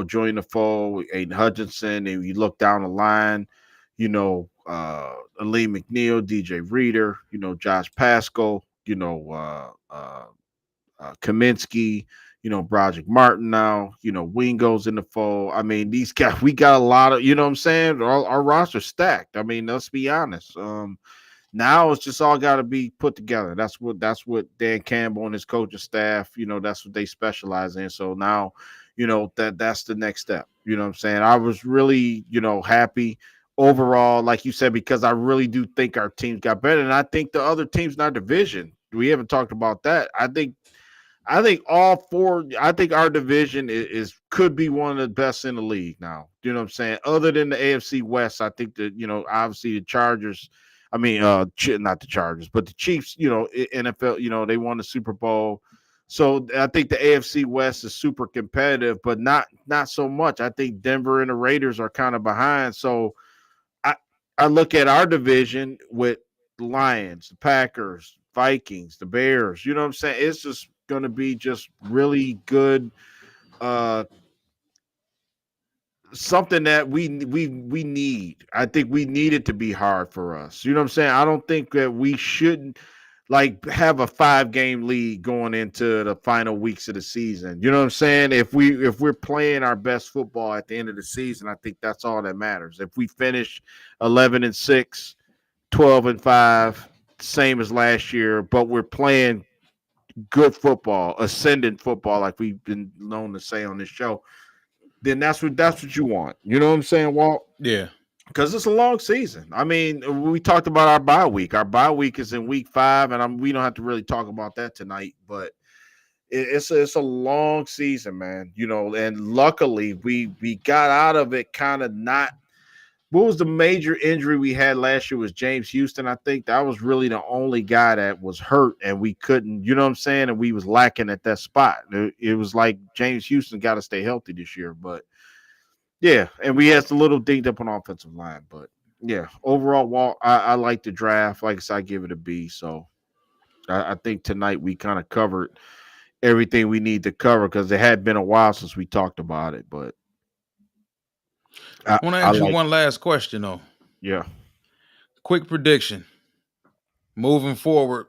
join the fold, Aiden Hutchinson, and you look down the line, Lee McNeil, DJ Reader, Josh Pascal, Kaminsky, Broderick Martin now, Wingo's in the fold. I mean, these guys, we got a lot of, you know what I'm saying? Our roster stacked. I mean, let's be honest. Now it's just all got to be put together. That's what Dan Campbell and his coaching staff, that's what they specialize in. So now, that's the next step. You know what I'm saying? I was really, happy overall, like you said, because I really do think our teams got better. And I think the other teams in our division, we haven't talked about that. I think all four. I think our division is could be one of the best in the league now. You know what I'm saying? Other than the AFC West, I think that obviously the Chargers. I mean, not the Chargers, but the Chiefs. NFL. They won the Super Bowl, so I think the AFC West is super competitive, but not so much. I think Denver and the Raiders are kind of behind. So I I look at our division with the Lions, the Packers, Vikings, the Bears. You know what I'm saying? It's just going to be just really good. Uh, Something that we need. I think we need it to be hard for us. You know what I'm saying? I don't think that we shouldn't like have a 5-game lead going into the final weeks of the season. You know what I'm saying? If we're playing our best football at the end of the season, I think that's all that matters. If we finish 11-6, 12-5, same as last year, but we're playing good football, ascendant football, like we've been known to say on this show, then that's what you want. You know what I'm saying, Walt? Yeah. Because it's a long season. I mean, we talked about our bye week. Our bye week is in week 5, and we don't have to really talk about that tonight. But it's a long season, man. And luckily we got out of it kind of not. What was the major injury we had last year? Was James Houston. I think that was really the only guy that was hurt, and we couldn't. You know what I'm saying? And we was lacking at that spot. It was like James Houston got to stay healthy this year, but. Yeah, and we had a little dinged up on offensive line, but yeah, overall, Walt, I like the draft. Like I said, I give it a B. So I think tonight we kind of covered everything we need to cover because it had been a while since we talked about it. But I, I want to I ask you like, one last question though. yeah, Quick prediction. Moving forward,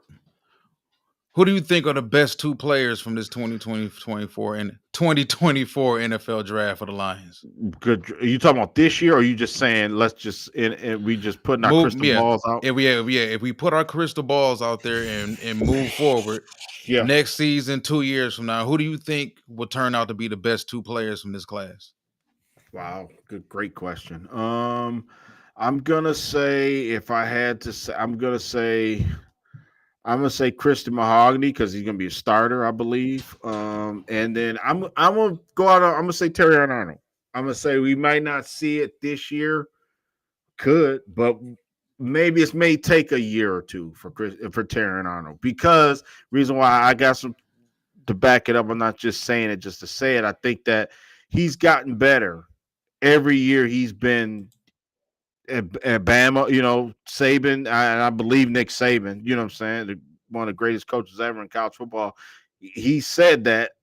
Who do you think are the best two players from this 2024 and 2024 NFL draft for the Lions? Good. Are you talking about this year, or are you just saying let's just and we just putting our Move, crystal yeah. balls out? If we put our crystal balls out there and move forward Yeah. next season, 2 years from now, who do you think will turn out to be the best two players from this class? Wow. Good. Great question. I'm gonna say if I had to say, I'm gonna say Christian Mahogany because he's gonna be a starter, I believe. And then I'm gonna go out. I'm gonna say Terry Arnold. I'm gonna say we might not see it this year, but maybe it may take a year or two for Terry Arnold because reason why I got some to back it up. I'm not just saying it just to say it. I think that he's gotten better every year he's been at Bama, Saban, and I believe Nick Saban, you know what I'm saying, one of the greatest coaches ever in college football. He said that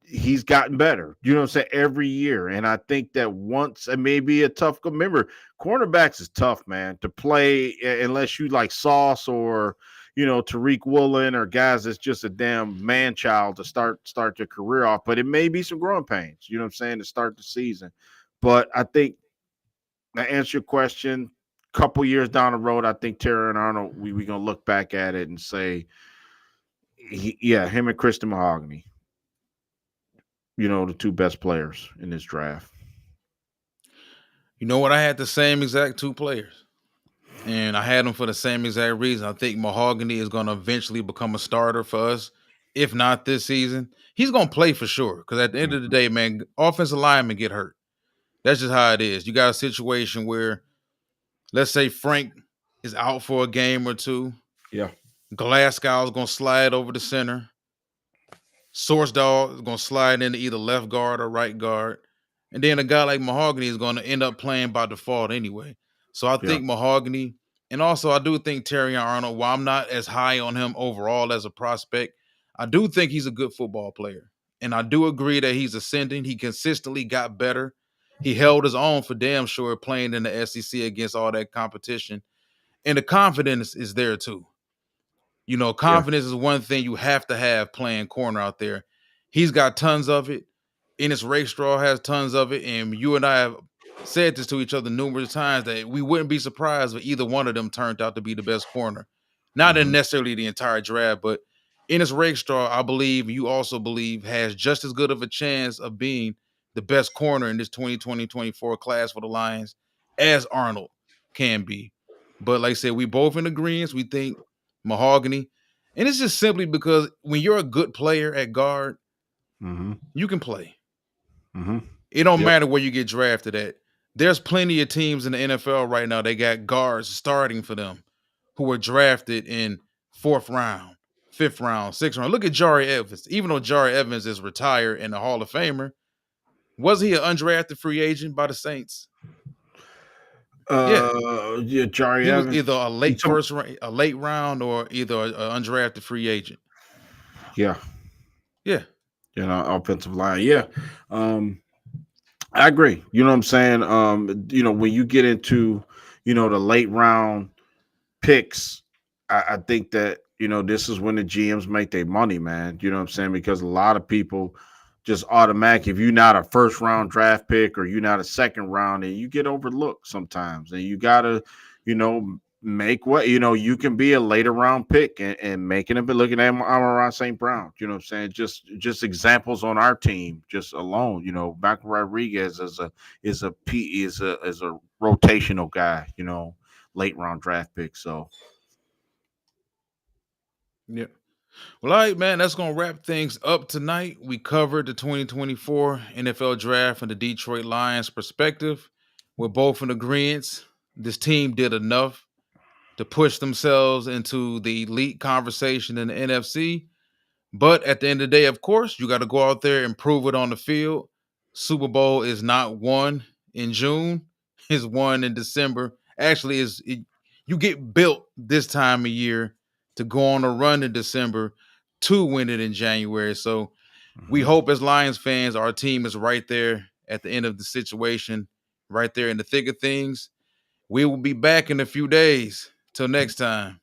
he's gotten better, you know what I'm saying, every year. And I think that once it may be a tough, remember, cornerbacks is tough, man, to play unless you like Sauce or, Tariq Woolen or guys that's just a damn man child to start their career off. But it may be some growing pains, you know what I'm saying, to start the season. But I think to answer your question, couple years down the road, I think Terry and Arnold, we gonna look back at it and say, him and Christian Mahogany, the two best players in this draft. You know what? I had the same exact two players, and I had them for the same exact reason. I think Mahogany is going to eventually become a starter for us, if not this season. He's going to play for sure because at the end of the day, man, offensive linemen get hurt. That's just how it is. You got a situation where, let's say Frank is out for a game or two. Yeah. Glasgow's going to slide over the center. Source Dog is going to slide into either left guard or right guard. And then a guy like Mahogany is going to end up playing by default anyway. So I think Mahogany, and also I do think Terry Arnold, while I'm not as high on him overall as a prospect, I do think he's a good football player. And I do agree that he's ascending. He consistently got better. He held his own for damn sure playing in the SEC against all that competition. And the confidence is there too. Confidence is one thing you have to have playing corner out there. He's got tons of it. Ennis Rakestraw has tons of it. And you and I have said this to each other numerous times that we wouldn't be surprised if either one of them turned out to be the best corner. Not in necessarily the entire draft, but Ennis Rakestraw, I believe, you also believe, has just as good of a chance of being the best corner in this 2020-24 class for the Lions as Arnold can be. But like I said, we both in agreement. We think Mahogany. And it's just simply because when you're a good player at guard, you can play. It don't matter where you get drafted at. There's plenty of teams in the NFL right now, they got guards starting for them who were drafted in 4th round, 5th round, 6th round. Look at Jari Evans. Even though Jari Evans is retired and a Hall of Famer, was he an undrafted free agent by the Saints? Jari he Evans. was either a late round, or either an undrafted free agent. Yeah. Offensive line. Yeah. I agree. You know what I'm saying? When you get into, the late round picks, I think that, this is when the GMs make their money, man. You know what I'm saying? Because a lot of people just automatic, if you're not a 1st round draft pick or you're not a 2nd round, and you get overlooked sometimes. And you gotta, make what you can be a later round pick and making it. But looking at Amon-Ra St. Brown, you know what I'm saying? Just examples on our team, just alone. Michael Rodriguez is a rotational guy, late round draft pick. So yeah. Well, all right, man, that's going to wrap things up tonight. We covered the 2024 NFL Draft from the Detroit Lions perspective. We're both in agreement. This team did enough to push themselves into the elite conversation in the NFC. But at the end of the day, of course, you got to go out there and prove it on the field. Super Bowl is not won in June. It's won in December. Actually, you get built this time of year to go on a run in December to win it in January. So we hope as Lions fans, our team is right there at the end of the situation, right there in the thick of things. We will be back in a few days. Till next time.